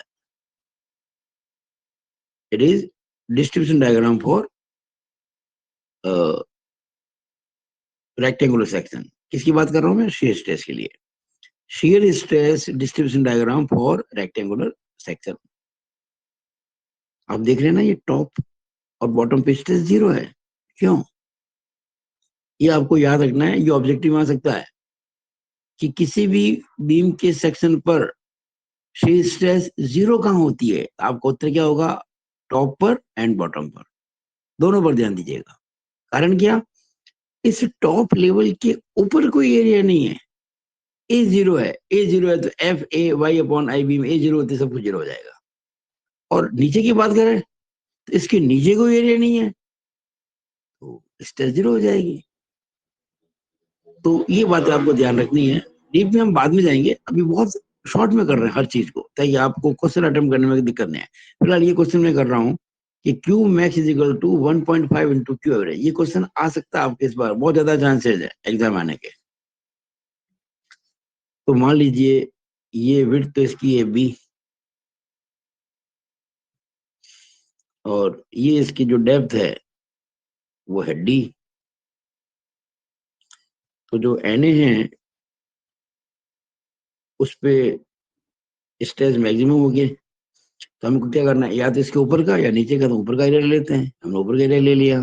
Speaker 1: It is distribution diagram for rectangular section. किसकी बात कर रहा हूं मैं? शेयर स्ट्रेस के लिए। Shear stress distribution diagram for rectangular section. आप देख रहे हैं ना, ये टॉप और बॉटम पे स्ट्रेस जीरो है। क्यों? ये आपको याद रखना है, ये ऑब्जेक्टिव आ सकता है कि किसी भी बीम के सेक्शन पर शेयर स्ट्रेस जीरो कहाँ होती है। आपका उत्तर क्या होगा? टॉप पर एंड बॉटम पर, दोनों पर ध्यान दीजिएगा। कारण क्या? इस टॉप लेवल के ऊपर कोई एरिया नहीं है, ए जीरो है। ए जीरो है तो F A Y upon I B में ए जीरो होते सब कुछ जीरो हो जाएगा। और नीचे की बात करें तो इसके नीचे कोई एरिया नहीं है, तो स्ट्रेस जीरो हो जाएगी। तो ये बात आपको ध्यान रखनी है। डीप में हम बाद में जाएंगे, अभी बहुत शॉर्ट में कर रहे हैं हर चीज को, ताकि आपको क्वेश्चन अटेम्प्ट करने में दिक्कत नहीं है। फिलहाल ये क्वेश्चन मैं कर रहा हूँ कि Q max is equal to 1.5 into Q average. ये क्वेश्चन आ सकता है आपके, इस बार बहुत ज्यादा चांसेस है एग्जाम आने के। तो मान लीजिए ये विड्थ तो इसकी है बी, और ये इसकी जो डेप्थ है वो है डी। तो जो एन ए है उस पे स्ट्रेस मैक्सिमम हो गया। तो हमको क्या करना है? या तो इसके ऊपर का या नीचे का। तो ऊपर का एरिया ले लेते हैं, हमने ऊपर का एरिया ले लिया।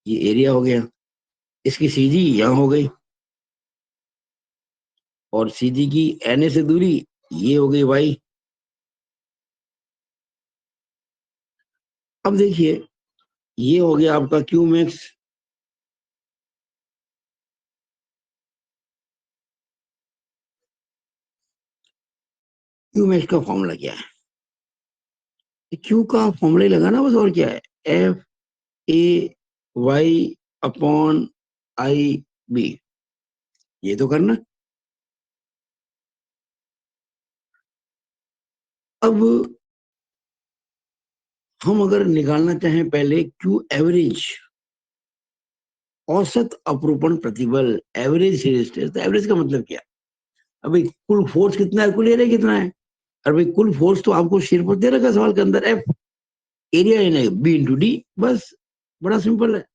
Speaker 1: ये एरिया हो गया। इसकी सीजी यहाँ हो गई, और सीजी की एन से दूरी ये हो गई वाई। अब देखिए ये हो गया आपका क्यू मैक्स। क्यू मैक्स का फॉर्मूला क्या है? क्यू का फॉर्मूला ही लगाना बस, और क्या है? F A Y upon I B, ये तो करना। अब हम अगर निकालना चाहें पहले क्यू एवरेज, औसत अपरूपण प्रतिबल, एवरेज शीयर स्ट्रेस। तो एवरेज का मतलब क्या? अभी कुल फोर्स कितना है, कुल एरिया कितना है? और भाई कुल फोर्स तो आपको शीयर पर दे रखा है सवाल के अंदर, एफ। एरिया है बी इंटू डी, बस। बड़ा सिंपल है।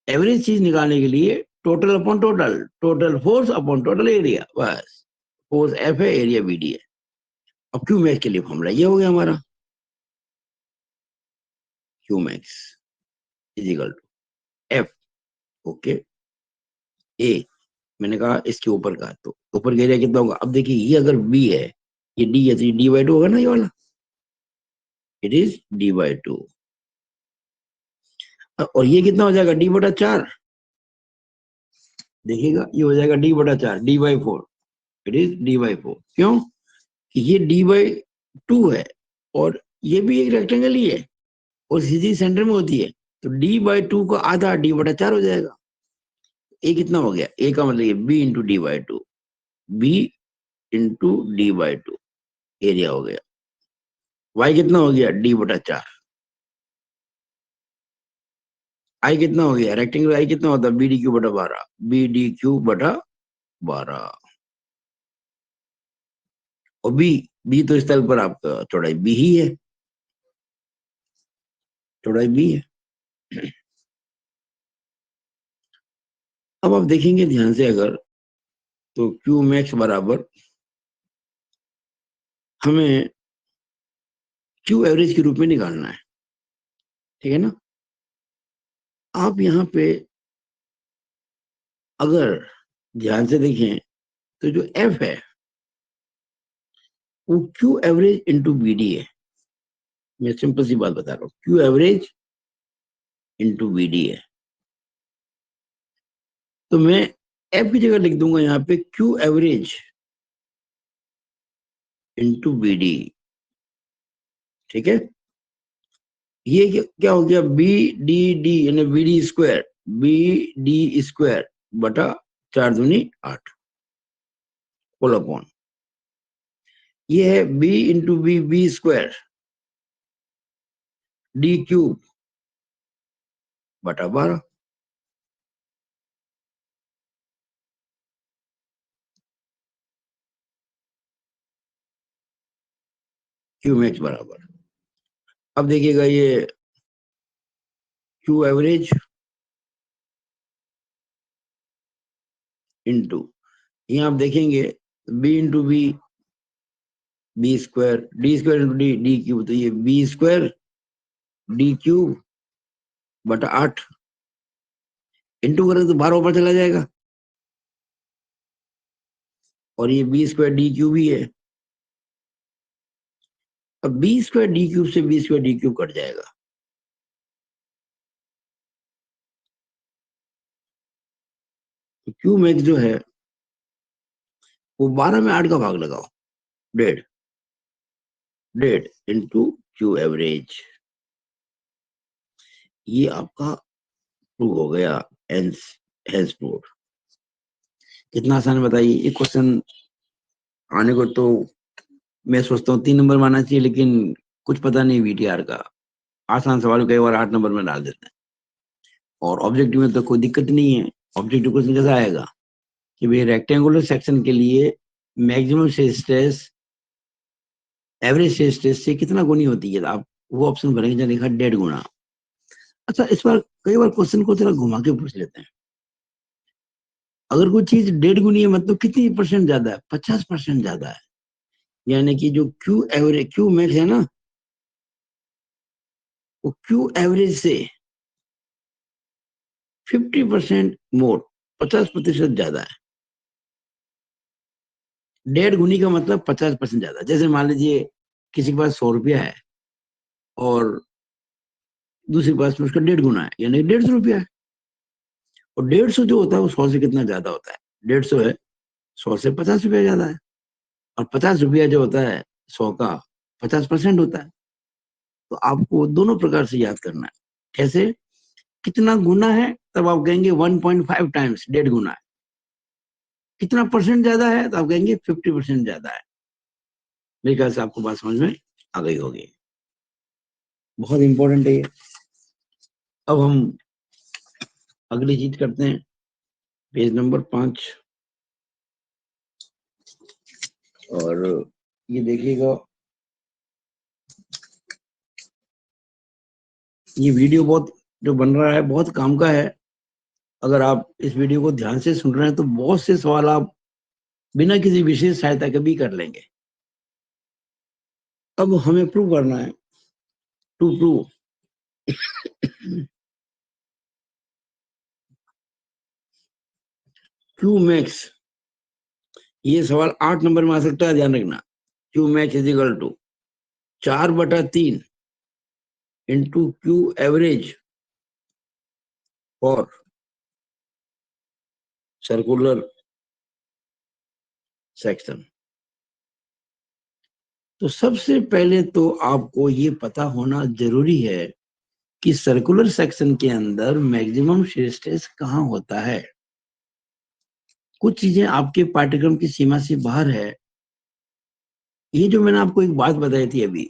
Speaker 1: एवरेज चीज निकालने के लिए total upon total, total force upon total area, बस। फोर्स एफ है, एरिया बी डी है। अब क्यू मैक्स के लिए फॉर्मूला ये हो गया हमारा, Q max is equal to F, okay, ए मैंने कहा इसके ऊपर का, तो ऊपर का एरिया कितना होगा? अब देखिए ये अगर बी है, ये डी है, तो ये डी/2 होगा ना ये वाला, इट इज डी/2। और ये कितना हो जाएगा? d/4। देखिएगा ये हो जाएगा d/4, d/4, it is d/4। क्यों? कि ये d/2 है और ये भी एक रेक्टेंगल ही है और सीधी सेंटर में होती है, तो d/2 का आधा d/4 हो जाएगा। ए कितना हो गया? ए का मतलब ये b into d/2, b into d/2 area हो गया। y कितना हो गया? d/4। आई कितना हो गया? रेक्टेंगल आई कितना होता है? bd³/12, bd³/12। और बी तो इस तल पर आपका चौड़ाई बी ही है, चौड़ाई बी है। अब आप देखेंगे ध्यान से अगर, तो क्यू मैक्स बराबर हमें क्यू एवरेज के रूप में निकालना है, ठीक है ना। आप यहाँ पे अगर ध्यान से देखें तो जो एफ है वो Q average into B D है। मैं सिंपल सी बात बता रहा हूँ, Q average into B D है। तो मैं एफ की जगह लिख दूंगा यहाँ पे Q average into B D, ठीक है। ये क्या हो गया? बी डी डी यानी B D square, B D square बटा 4×8 होल अपॉन, ये है B into B, B square d³ बटा 12। क्यू मैक्स बराबर, अब देखिएगा ये क्यू एवरेज इंटू, यहाँ आप देखेंगे B into B, b² d² into d³ तो ये b² d³ बटा 8 इंटू करें तो 12 ऊपर चला जाएगा, और ये b² d³ भी है। अब b² d³ से b² d³ कट जाएगा, तो क्यू मैक्स जो है वो 12 में 8 का भाग लगाओ, 1.5 इंटू क्यू एवरेज। ये आपका प्रूव हो गया, हेंस प्रूव। कितना आसान है बताइए। ये क्वेश्चन आने को तो मैं सोचता हूँ 3 नंबर माना चाहिए, लेकिन कुछ पता नहीं वीटीआर का, आसान सवाल कई बार 8 नंबर में डाल देते हैं। और ऑब्जेक्टिव में तो कोई दिक्कत नहीं है। ऑब्जेक्टिव क्वेश्चन कैसा आएगा कि भाई रेक्टेंगुलर सेक्शन के लिए maximum shear stress average shear stress से कितना गुनी होती है, आप वो ऑप्शन भरेंगे जहाँ लिखा 1.5 गुना। अच्छा, इस बार कई बार क्वेश्चन को थोड़ा घुमा के पूछ लेते हैं। अगर कोई चीज 1.5 गुनी है मतलब कितनी परसेंट ज्यादा है? 50% ज्यादा है। यानी कि जो क्यू एवरेज, क्यू मैक्स है ना, वो क्यू एवरेज से 50% मोर, 50% ज्यादा है। 1.5 गुनी का मतलब 50% ज्यादा। जैसे मान लीजिए किसी के पास 100 रुपया है और दूसरे पास में उसका 1.5 गुना है, यानी 150 रुपया है। और 150 जो होता है वो 100 से कितना ज्यादा होता है? 150 है 100 से 50 रुपया ज्यादा है। और 50 रुपया जो होता है 100 का 50% होता है। तो आपको दोनों प्रकार से याद करना है। कैसे? कितना गुना है तब आप कहेंगे 1.5 टाइम्स 1.5 गुना है। कितना परसेंट ज्यादा है तो आप कहेंगे 50% ज्यादा है। मेरे ख्याल से आपको बात समझ में आ गई होगी। बहुत इंपॉर्टेंट है ये। अब हम अगली चीज करते हैं, पेज नंबर 5। और ये देखिएगा, ये वीडियो बहुत जो बन रहा है बहुत काम का है। अगर आप इस वीडियो को ध्यान से सुन रहे हैं तो बहुत से सवाल आप बिना किसी विशेष सहायता के भी कर लेंगे। अब हमें प्रूव करना है, टू प्रूव क्यू मैक्स, ये सवाल 8 नंबर में आ सकता है, ध्यान रखना। Q max is equal to 4/3 into Q average और सर्कुलर सेक्शन। तो सबसे पहले तो आपको ये पता होना जरूरी है कि सर्कुलर सेक्शन के अंदर मैक्सिमम shear स्ट्रेस कहाँ होता है। कुछ चीजें आपके पाठ्यक्रम की सीमा से बाहर है। ये जो मैंने आपको एक बात बताई थी अभी,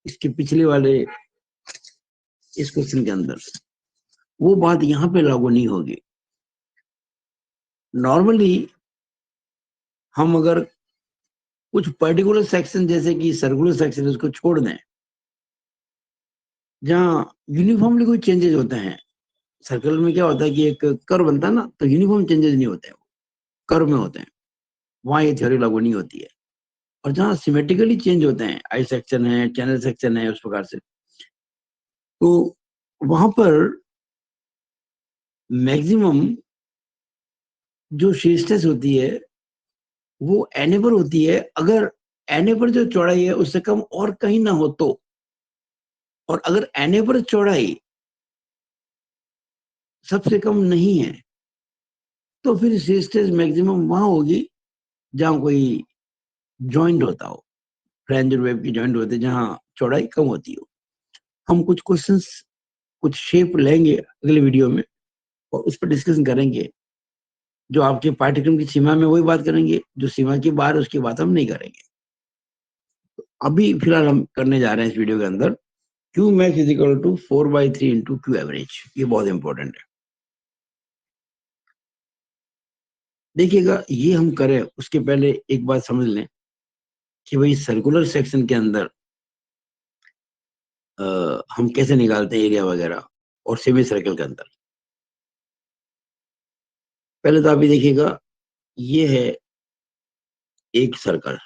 Speaker 1: इसके पिछले वाले इस क्वेश्चन के अंदर, वो बात यहाँ पे लागू नहीं होगी। नॉर्मली हम अगर कुछ पर्टिकुलर सेक्शन जैसे कि सर्कुलर सेक्शन उसको छोड़ दें, जहाँ यूनिफॉर्मली कोई चेंजेस होते हैं। सर्कल में क्या होता है कि एक कर्व बनता है ना, तो यूनिफॉर्म चेंजेस नहीं होते हैं, कर्व में होते हैं, वहां ये थ्योरी लागू नहीं होती है। और जहाँ सिमेट्रिकली चेंज होते हैं, आई सेक्शन है, चैनल सेक्शन है, उस प्रकार से, तो वहां पर मैक्सिमम जो शीर्षस्टेस होती है वो एन पर होती है। अगर एन पर जो चौड़ाई है उससे कम और कहीं ना हो तो, और अगर एन पर चौड़ाई सबसे कम नहीं है तो फिर शीर्षस्टेस मैक्सिमम वहां होगी जहां कोई जॉइंट होता हो, फ्लैंज और वेब की जॉइंट होते हैं जहां चौड़ाई कम होती हो। हम कुछ क्वेश्चंस, कुछ शेप लेंगे अगले वीडियो में और उस पर डिस्कशन करेंगे। जो आपके पाठ्यक्रम की सीमा में वही बात करेंगे, जो सीमा की बाहर उसकी बात हम नहीं करेंगे। अभी फिलहाल हम करने जा रहे हैं इस वीडियो के अंदर Q max is equal to 4/3 into Q average. ये बहुत इंपॉर्टेंट है। देखिएगा, ये हम करें उसके पहले एक बात समझ लें कि भाई सर्कुलर सेक्शन के अंदर हम कैसे निकालते हैं एरिया वगैरह, और सेमी सर्कल के अंदर। पहले तो आप ये देखिएगा, ये है एक सर्कल,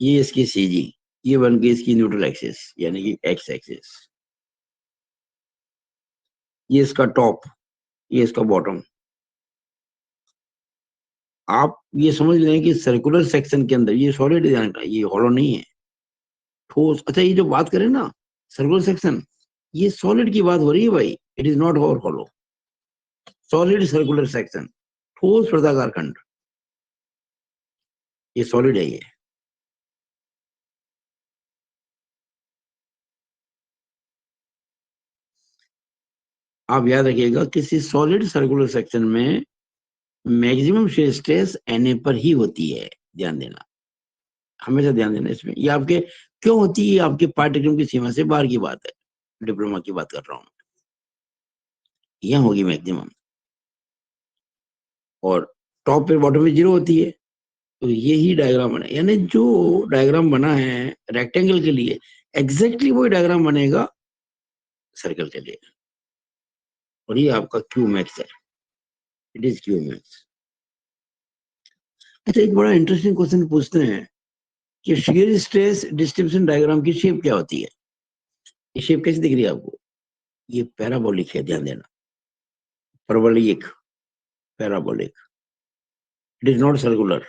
Speaker 1: ये इसकी सीजी, ये बन गई इसकी न्यूट्रल एक्सिस यानी कि एक्स एक्सिस, ये इसका टॉप, ये इसका बॉटम। आप ये समझ लें कि सर्कुलर सेक्शन के अंदर ये सॉलिड, ध्यान का ये हॉलो नहीं है, ठोस। अच्छा, ये जो बात करें ना सर्कुलर सेक्शन, ये सॉलिड की बात हो रही है भाई, it is not hollow. Solid circular section, ठोस वर्गाकार खंड, ये सॉलिड है ये। आप याद रखिएगा, किसी सॉलिड सर्कुलर सेक्शन में मैक्सिमम shear स्ट्रेस Na पर ही होती है। ध्यान देना, हमेशा ध्यान देना इसमें। ये आपके क्यों होती है, आपके पाठ्यक्रम की सीमा से बाहर की बात है, डिप्लोमा की बात कर रहा हूँ। यहाँ होगी मैक्सिमम, और टॉप पे बॉटम में 0 होती है। तो यही डायग्राम बना, यानी जो डायग्राम बना है रेक्टेंगल के लिए, एग्जैक्टली वही डायग्राम बनेगा सर्कल के लिए। और ये आपका क्यू मैक्स है, इट इज क्यू मैक्स। अच्छा, एक बड़ा इंटरेस्टिंग क्वेश्चन पूछते हैं कि शियर स्ट्रेस डिस्ट्रीब्यूशन डायग्राम की शेप क्या होती है। ये शेप कैसी दिख रही है आपको? ये पैराबोलिक है, ध्यान देना, परवलयिक, parabolic, it is not circular.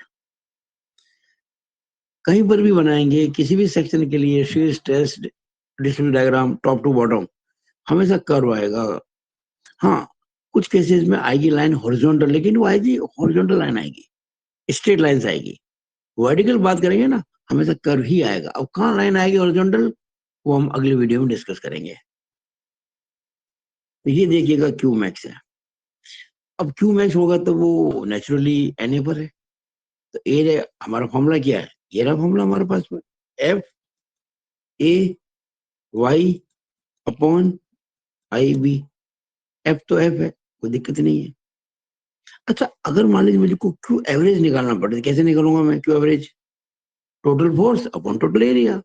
Speaker 1: कहीं पर भी बनाएंगे किसी भी सेक्शन के लिए shear stress distribution diagram top to bottom, हमेशा कर्व आएगा। हाँ, कुछ केसेस में आएगी लाइन हॉरिजॉन्टल, लेकिन वो आएगी हॉरिजॉन्टल लाइन आएगी, स्ट्रेट लाइन आएगी। वर्टिकल बात करेंगे ना, हमेशा कर्व ही आएगा। अब कहाँ लाइन आएगी हॉरिजॉन्टल, वो हम अगले वीडियो में डिस्कस करेंगे। तो ये देखिएगा क्यू मैक्स है। अब क्यू मैक्स होगा तो वो नेचुरली एन पर है। तो ए हमारा फॉर्मूला क्या है, ये रहा फॉर्मूला हमारे पास में, F A Y upon I B. F तो एफ है, कोई दिक्कत नहीं है। अच्छा, अगर मान लीजिए मुझे को क्यू एवरेज निकालना पड़े तो कैसे निकालूंगा मैं Q average? Total force upon total area.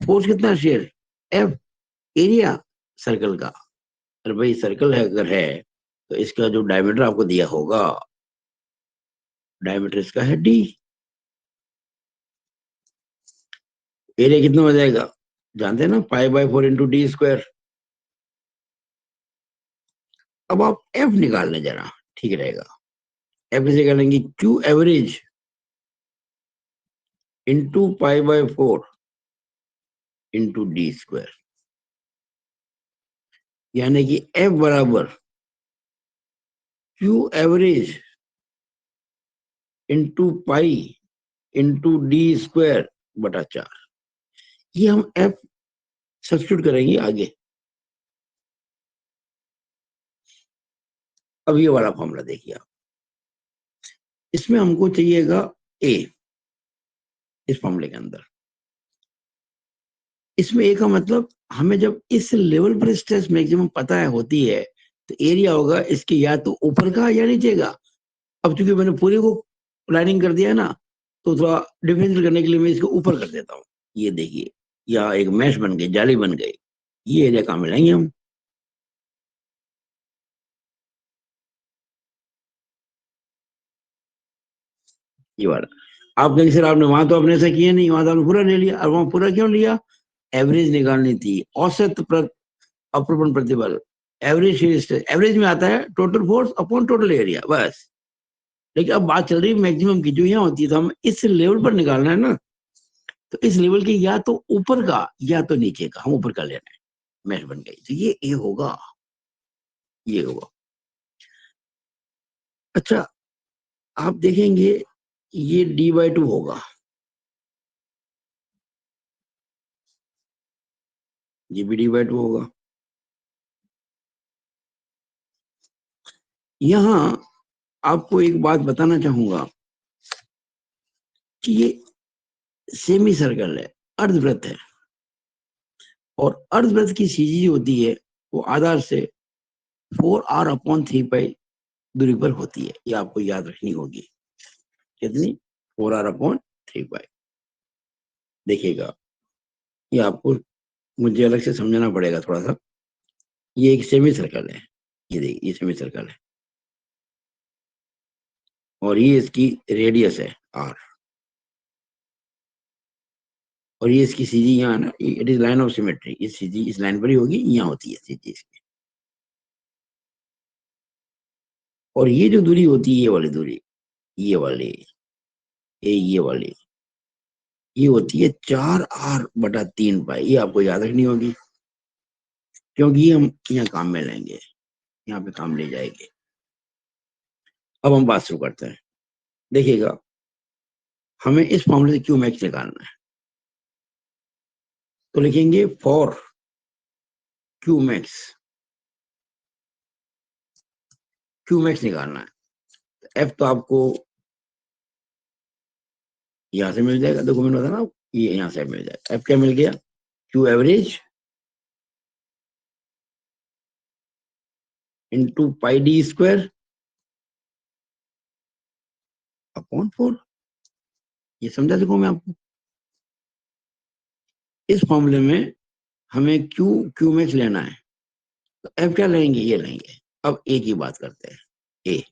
Speaker 1: Force कितना शेयर, एफ, एरिया सर्कल का। अरे भाई सर्कल है अगर है तो इसका जो डायमीटर आपको दिया होगा, डायमीटर इसका है डी। एरिया कितना हो जाएगा, जानते हैं ना, pi by 4 into D square. अब आप एफ निकाल लें जरा, ठीक रहेगा। एफ कैसे निकालेंगे? Q average into pi by 4 into D square, यानी कि एफ बराबर Q average into pi into D square बटा 4। ये हम एफ सब्स्टिट्यूट करेंगे आगे। अब ये वाला फॉर्मूला देखिए आप, इसमें हमको चाहिएगा ए, इस फॉर्मूले के अंदर। इसमें ए का मतलब हमें जब इस लेवल पर स्ट्रेस मैक्सिमम पता है होती है, तो एरिया होगा इसके या तो ऊपर का या नीचे का। अब चूंकि मैंने पूरे को प्लानिंग कर दिया है ना, तो थोड़ा डिफरेंशियल करने के लिए मैं इसको ऊपर कर देता हूँ। ये देखिए, या एक मैश बन गई, जाली बन गई। ये एरिया कहाँ मिलाएंगे हम? ये वाला। आप कहेंगे सर आपने वहां तो आपने ऐसा किया नहीं, वहां तो आपने पूरा ले लिया। और वहां पूरा क्यों लिया? एवरेज निकालनी थी, औसत अपरूपण प्रतिबल। एवरेज, एवरेज में आता है total force upon total area, बस। लेकिन अब बात चल रही है मैक्सिमम की, जो यहाँ होती है, तो हम इस लेवल पर निकालना है ना। तो इस लेवल के या तो ऊपर का या तो नीचे का, हम ऊपर का लेना है। मैच बन गई, तो ये ए होगा, ये होगा। अच्छा, आप देखेंगे ये d/2 होगा, ये भी d/2 होगा। यहाँ आपको एक बात बताना चाहूंगा कि ये सेमी सर्कल है, अर्धवृत्त है। और अर्धवृत्त की सीधी होती है वो आधार से 4r/3 पाई दूरी पर होती है। ये आपको याद रखनी होगी। कितनी? 4r/3 पाई। देखिएगा, ये आपको मुझे अलग से समझाना पड़ेगा थोड़ा सा। ये एक सेमी सर्कल है, ये देखिए, ये सेमी सर्कल है, और ये इसकी रेडियस है आर। और ये इसकी सीधी यहाँ ना, it is line of symmetry. ये सीधी इस लाइन पर ही होगी, यहाँ होती है सीधी इसकी। और ये जो दूरी होती है, ये वाली दूरी, ये वाली, ये वाली, ये होती है 4r/3 पाई। ये आपको याद रखनी होगी, क्योंकि ये हम यहाँ काम में लेंगे, यहाँ पे काम ले जाएंगे। अब हम बात शुरू करते हैं। देखिएगा, हमें इस फॉर्मूले से क्यू मैक्स निकालना है। तो लिखेंगे for Q max, Q max निकालना है। एफ तो आपको यहाँ से मिल जाएगा, देखो मैंने बताया ना, ये यहाँ से मिल जाएगा। एफ क्या मिल गया? Q average into pi D square upon 4। ये समझा सकूं मैं आपको? इस फॉर्मूले में हमें क्यू क्यू मैक्स लेना है, तो एफ क्या लेंगे? ये लेंगे। अब ए की बात करते हैं। ए,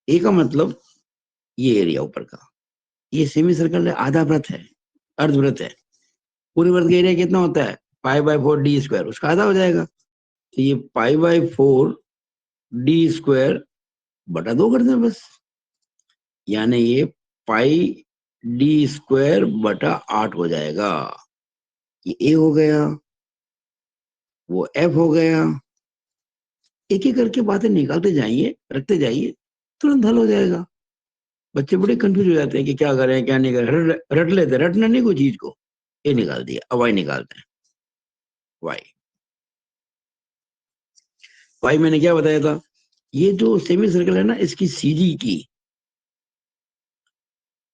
Speaker 1: ए का मतलब ये एरिया ऊपर का, ये सेमी सर्कल है, आधा वृत्त है, अर्धवृत्त है। पूरे वृत्त का एरिया कितना होता है? π/4 d², उसका आधा हो जाएगा। तो ये π/4 d² बटा 2 कर दें बस, यानी ये πd² बटा 8 हो जाएगा। ये ए हो गया, वो एफ हो गया। एक एक करके बातें निकालते जाइए, रखते जाइए, तुरंत हल हो जाएगा। बच्चे बड़े कंफ्यूज हो जाते हैं कि क्या करें क्या नहीं करें, रट लेते, रटना नहीं कोई चीज को। ए निकाल दिया, अब वाई निकालते हैं। वाई, वाई मैंने क्या बताया था? ये जो सेमी सर्कल है ना, इसकी सीधी की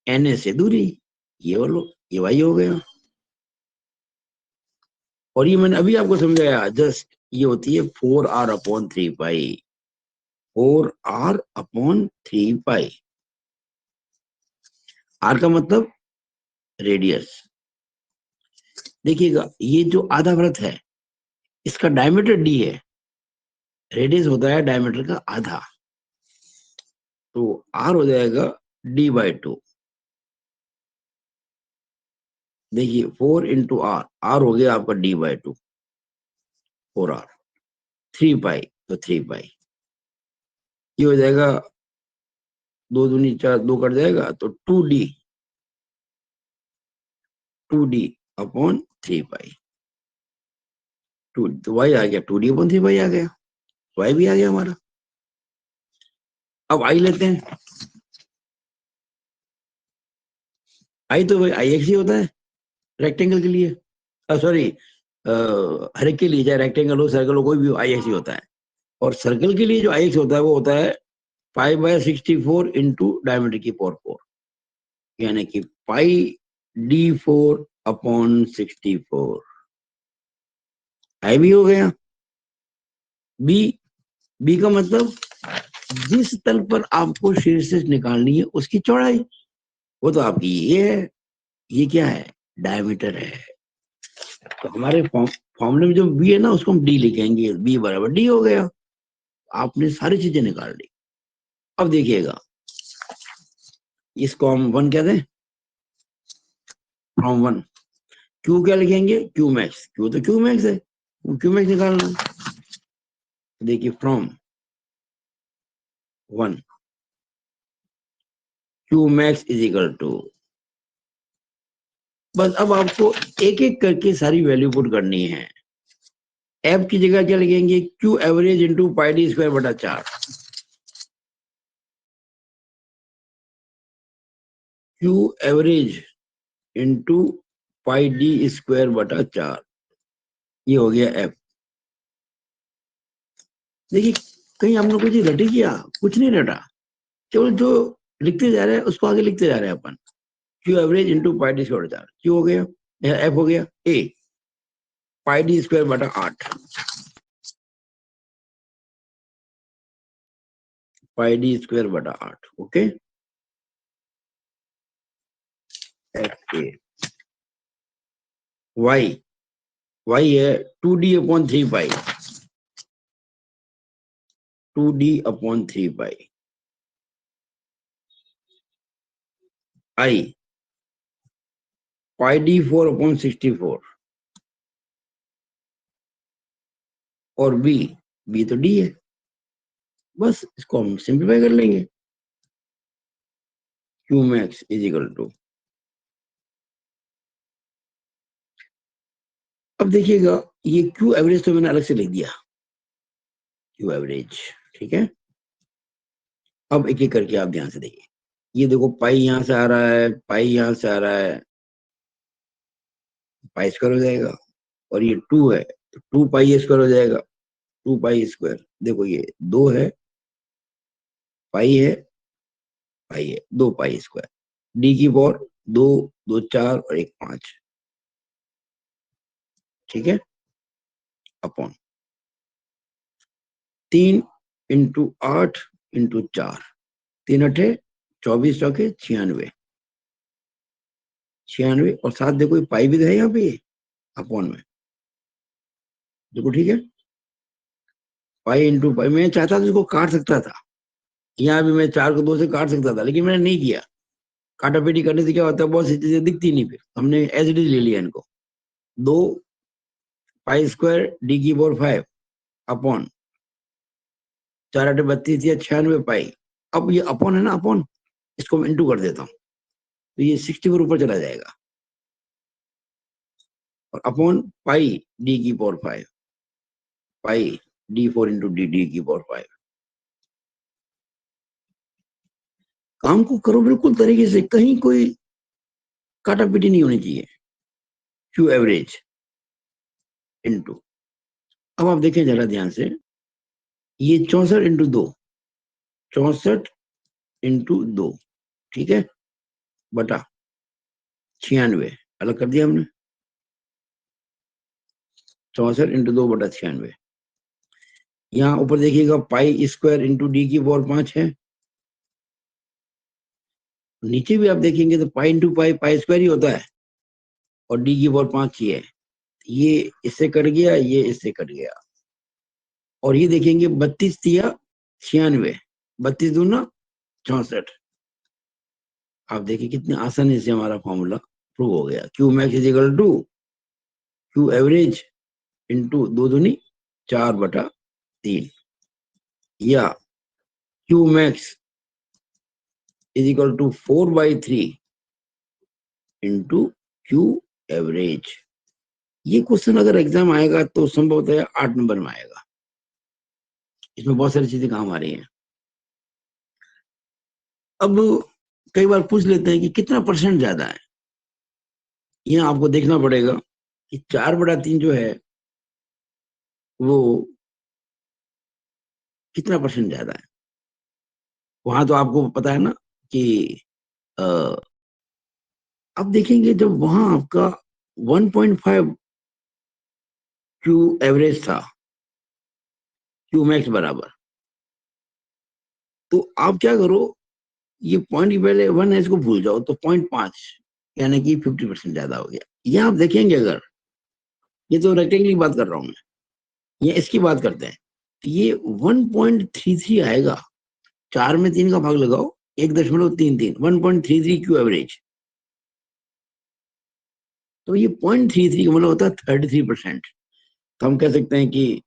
Speaker 1: एन से दूरी, ये वालो, ये वाई हो गया। और ये मैंने अभी आपको समझाया जस्ट, ये होती है 4r/3 pi, 4r/3 pi. Are का मतलब रेडियस। देखिएगा, ये जो आधा वृत्त है, इसका डायमीटर डी है, रेडियस होता है डायमीटर का आधा। तो आर हो जाएगा d/2। देखिए 4 इंटू आर, आर हो गया आपका d/2, 4r। 3 पाई, तो 3 पाई ये हो जाएगा, 2 दूनी 4, 2 कट जाएगा तो 2D, 2D अपॉन 3 पाई, 2 तो वाई आ गया, 2D अपॉन 3 पाई आ गया, वाई भी आ गया हमारा। अब आई लेते हैं, आई तो भाई आई एक्स ही होता है रेक्टेंगल के लिए, सॉरी हर एक के लिए, चाहे रेक्टेंगल हो सर्कल हो कोई भी हो, आई एक्स ही होता है। और सर्कल के लिए जो आई एक्स होता है वो होता है π/64 इंटू डायमीटर की पावर 4, यानी कि πd4 अपॉन 64। आई भी हो गया। बी, बी का मतलब जिस तल पर आपको शीर्ष निकालनी है उसकी चौड़ाई, वो तो आपकी ये है, ये क्या है, डायमीटर है। तो हमारे फॉर्मूले में जो बी है ना उसको हम डी लिखेंगे, बी बराबर डी हो गया। आपने सारी चीजें निकाल ली। अब देखिएगा, इसको हम 1 कहते हैं, फ्रॉम 1, क्यू क्या लिखेंगे, क्यू मैक्स, क्यू तो क्यू मैक्स है, क्यू मैक्स निकालना है। देखिए from 1 Q max is equal to, बस अब आपको एक एक करके सारी वैल्यू पुट करनी है। एफ की जगह क्या लिखेंगे, Q average into pi D square बटा 4, Q average into pi D square बटा 4, ये हो गया एफ। देखिए कहीं हमने कुछ रटी किया, कुछ नहीं रटा, केवल जो लिखते जा रहे हैं उसको आगे लिखते जा रहे हैं अपन। Q average into pi D square बटा 4, क्यू हो गया, एफ हो गया, ए पाई डी स्क्वायर बटा 8, पाई डी स्क्वायर बटा 8, okay. F A, Y, Y है 2D upon 3 pi, 2D upon 3 pi. I pi D 4 upon 64, और बी, बी तो डी है, बस इसको हम सिंप्लीफाई कर लेंगे। Q max is equal to, अब देखिएगा ये क्यू एवरेज तो मैंने अलग से लिख दिया, क्यू एवरेज, ठीक है। अब एक एक करके आप ध्यान से देखिए, ये देखो पाई यहां से आ रहा है, पाई यहां से आ रहा है, पाई स्क्वायर हो जाएगा, और ये 2 है तो 2 पाई स्क्वायर हो जाएगा, 2 पाई स्क्वायर। देखो ये 2 है, पाई है, पाई है, 2 पाई स्क्वायर, डी की पावर 2, 2 4 और 1 5, ठीक है, अपॉन 3 इंटू 8 इंटू 4, 3 अठे 24 चौके 96, 96, और साथ देखो पाई भी तो है यहाँ पे, अपॉन में, देखो ठीक है, पाई इंटू पाई। मैं चाहता था इसको काट सकता था, यहाँ भी मैं 4 को 2 से काट सकता था, लेकिन मैंने नहीं किया। काटा पेटी करने से क्या होता है, बहुत सी चीजें दिखती नहीं, फिर हमने एज इट इज ले लिया इनको। 2 पाई स्क्वायर डी की पावर 5 अपॉन 4 8 32 या 96 पाई। अब ये अपॉन है ना, अपॉन इसको मैं इंटू कर देता हूँ तो ये 64 ऊपर चला जाएगा, और अपॉन पाई डी की पावर 5, पाई d4 इंटू डी की पावर 5। काम को करो बिल्कुल तरीके से, कहीं कोई काटा पीटी नहीं होनी चाहिए। क्यू एवरेज इंटू, अब आप देखें जरा ध्यान से, ये 64 इंटू 2, 64 इंटू 2, ठीक है, बटा 96, अलग कर दिया हमने, 64 इंटू 2 बटा 96। यहाँ ऊपर देखिएगा पाई स्क्वायर इंटू डी की पावर 5 है, नीचे भी आप देखेंगे तो pi into pi, pi square ही होता है, और डी की पावर 5 ही है। ये इससे कट गया, ये इससे कट गया, और ये देखेंगे 32 या 96, 32 दूना 64। आप देखिए कितनी आसानी से हमारा फॉर्मूला प्रूव हो गया। Q max is equal to Q average into 2 दूनी 4 बटा 3, या Q max is equal to 4/3 into Q average. ये क्वेश्चन अगर एग्जाम आएगा तो संभवतः 8 नंबर में आएगा। इसमें बहुत सारी चीजें काम आ रही हैं। अब कई बार पूछ लेते हैं कि कितना परसेंट ज्यादा है। यहाँ आपको देखना पड़ेगा कि 4/3 जो है वो कितना परसेंट ज्यादा है। वहां तो आपको पता है ना कि अ, अब देखेंगे जब वहां आपका 1.5 क्यू एवरेज था, क्यू मैक्स बराबर, तो आप क्या करो, ये पॉइंट की पहले 1 है इसको भूल जाओ, तो 0.5 यानी कि 50% ज्यादा हो गया। ये आप देखेंगे, अगर ये तो रेक्टेंगल की बात कर रहा हूं मैं, ये इसकी बात करते हैं, तो ये 1.33 आएगा। 4 में 3 का भाग लगाओ, 1.33, 1.33 क्यू एवरेज। तो ये 0.33 का मतलब होता है 33%। तो हम कह सकते हैं कि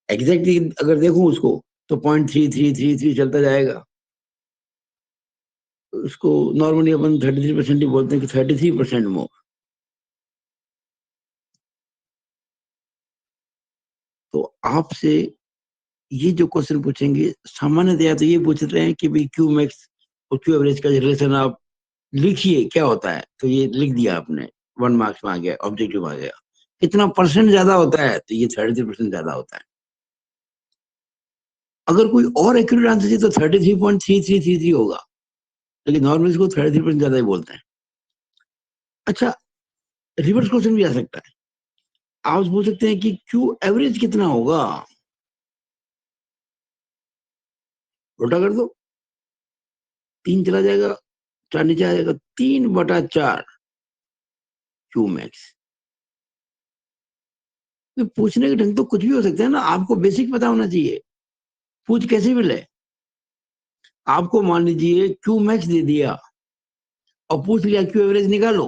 Speaker 1: एग्जैक्टली अगर देखूं उसको तो 0.3333 चलता जाएगा। उसको नॉर्मली अपन 33% ही बोलते हैं कि 33% मोर। तो आपसे ये जो क्वेश्चन पूछेंगे सामान्यतया तो ये पूछ रहे हैं कि भाई क्यू मैक्स और क्यू एवरेज का रिलेशन आप लिखिए क्या होता है, तो ये लिख दिया आपने, 1 मार्क्स में आ गया, ऑब्जेक्टिव आ गया। कितना परसेंट ज्यादा होता है, तो ये 33% ज्यादा होता है। अगर कोई और एक्यूरेट आंसर चाहिए तो 33.3333 होगा, लेकिन नॉर्मली इसको 33% ज्यादा ही बोलते हैं। अच्छा, रिवर्स क्वेश्चन भी आ सकता है। आप बोल सकते हैं कि क्यू एवरेज कितना होगा, उल्टा कर दो, 3 चला जाएगा, 4 नीचे आ जाएगा, 3/4 क्यू मैक्स। तो पूछने के ढंग तो कुछ भी हो सकता है ना, आपको बेसिक पता होना चाहिए। पूछ कैसे भी ले, आपको मान लीजिए क्यू मैक्स दे दिया और पूछ लिया क्यू एवरेज निकालो,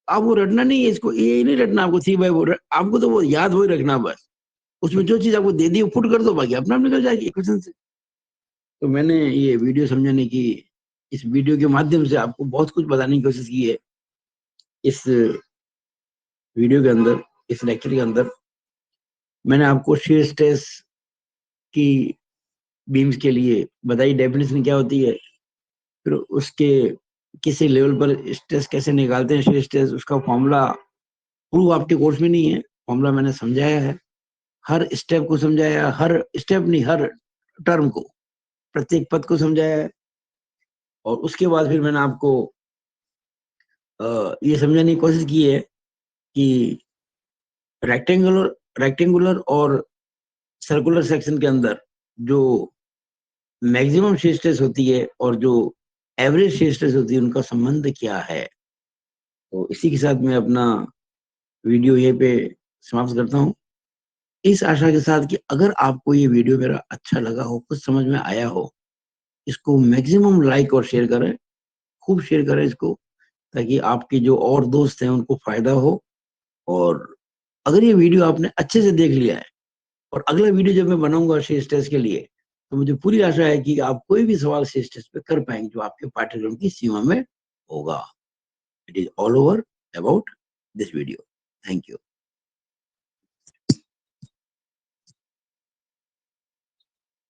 Speaker 1: आपको रटना नहीं है इसको, ये नहीं रटना आपको 3/4, आपको तो वो याद हो ही रखना बस। उसमें जो चीज आपको दे दी वो पुट कर दो, बाकी अपना आप निकल जाएगी क्वेश्चन से। तो मैंने ये वीडियो समझाने की, इस वीडियो के माध्यम से आपको बहुत कुछ बताने की कोशिश की है। इस वीडियो के अंदर, इस लेक्चर के अंदर मैंने आपको शेयर स्ट्रेस की बीम्स के लिए बताई डेफिनेशन क्या होती है, फिर उसके किसी लेवल पर स्ट्रेस कैसे निकालते हैं, शेयर स्ट्रेस, उसका फॉर्मूला प्रूव आपके कोर्स में नहीं है, फॉर्मूला मैंने समझाया है, हर स्टेप को समझाया, हर स्टेप नहीं, हर टर्म को, प्रत्येक पद को समझाया है। और उसके बाद फिर मैंने आपको ये समझाने की कोशिश की है कि रेक्टेंगुलर रेक्टेंगुलर और सर्कुलर सेक्शन के अंदर जो मैक्सिमम शेयर स्ट्रेस होती है और जो एवरेज शेयर स्ट्रेस होती है, उनका संबंध क्या है। तो इसी के साथ मैं अपना वीडियो ये पे समाप्त करता हूँ, इस आशा के साथ कि अगर आपको ये वीडियो मेरा अच्छा लगा हो, कुछ समझ में आया हो, इसको मैक्सिमम लाइक और शेयर करें, खूब शेयर करें इसको, ताकि आपके जो और दोस्त हैं उनको फायदा हो। और अगर ये वीडियो आपने अच्छे से देख लिया है और अगला वीडियो जब मैं बनाऊंगा शेयर स्ट्रेस के लिए, तो मुझे पूरी आशा है कि आप कोई भी सवाल शेयर स्ट्रेस पे कर पाएंगे जो आपके पाठ्यक्रम की सीमा में होगा। It is all over about this video. Thank you.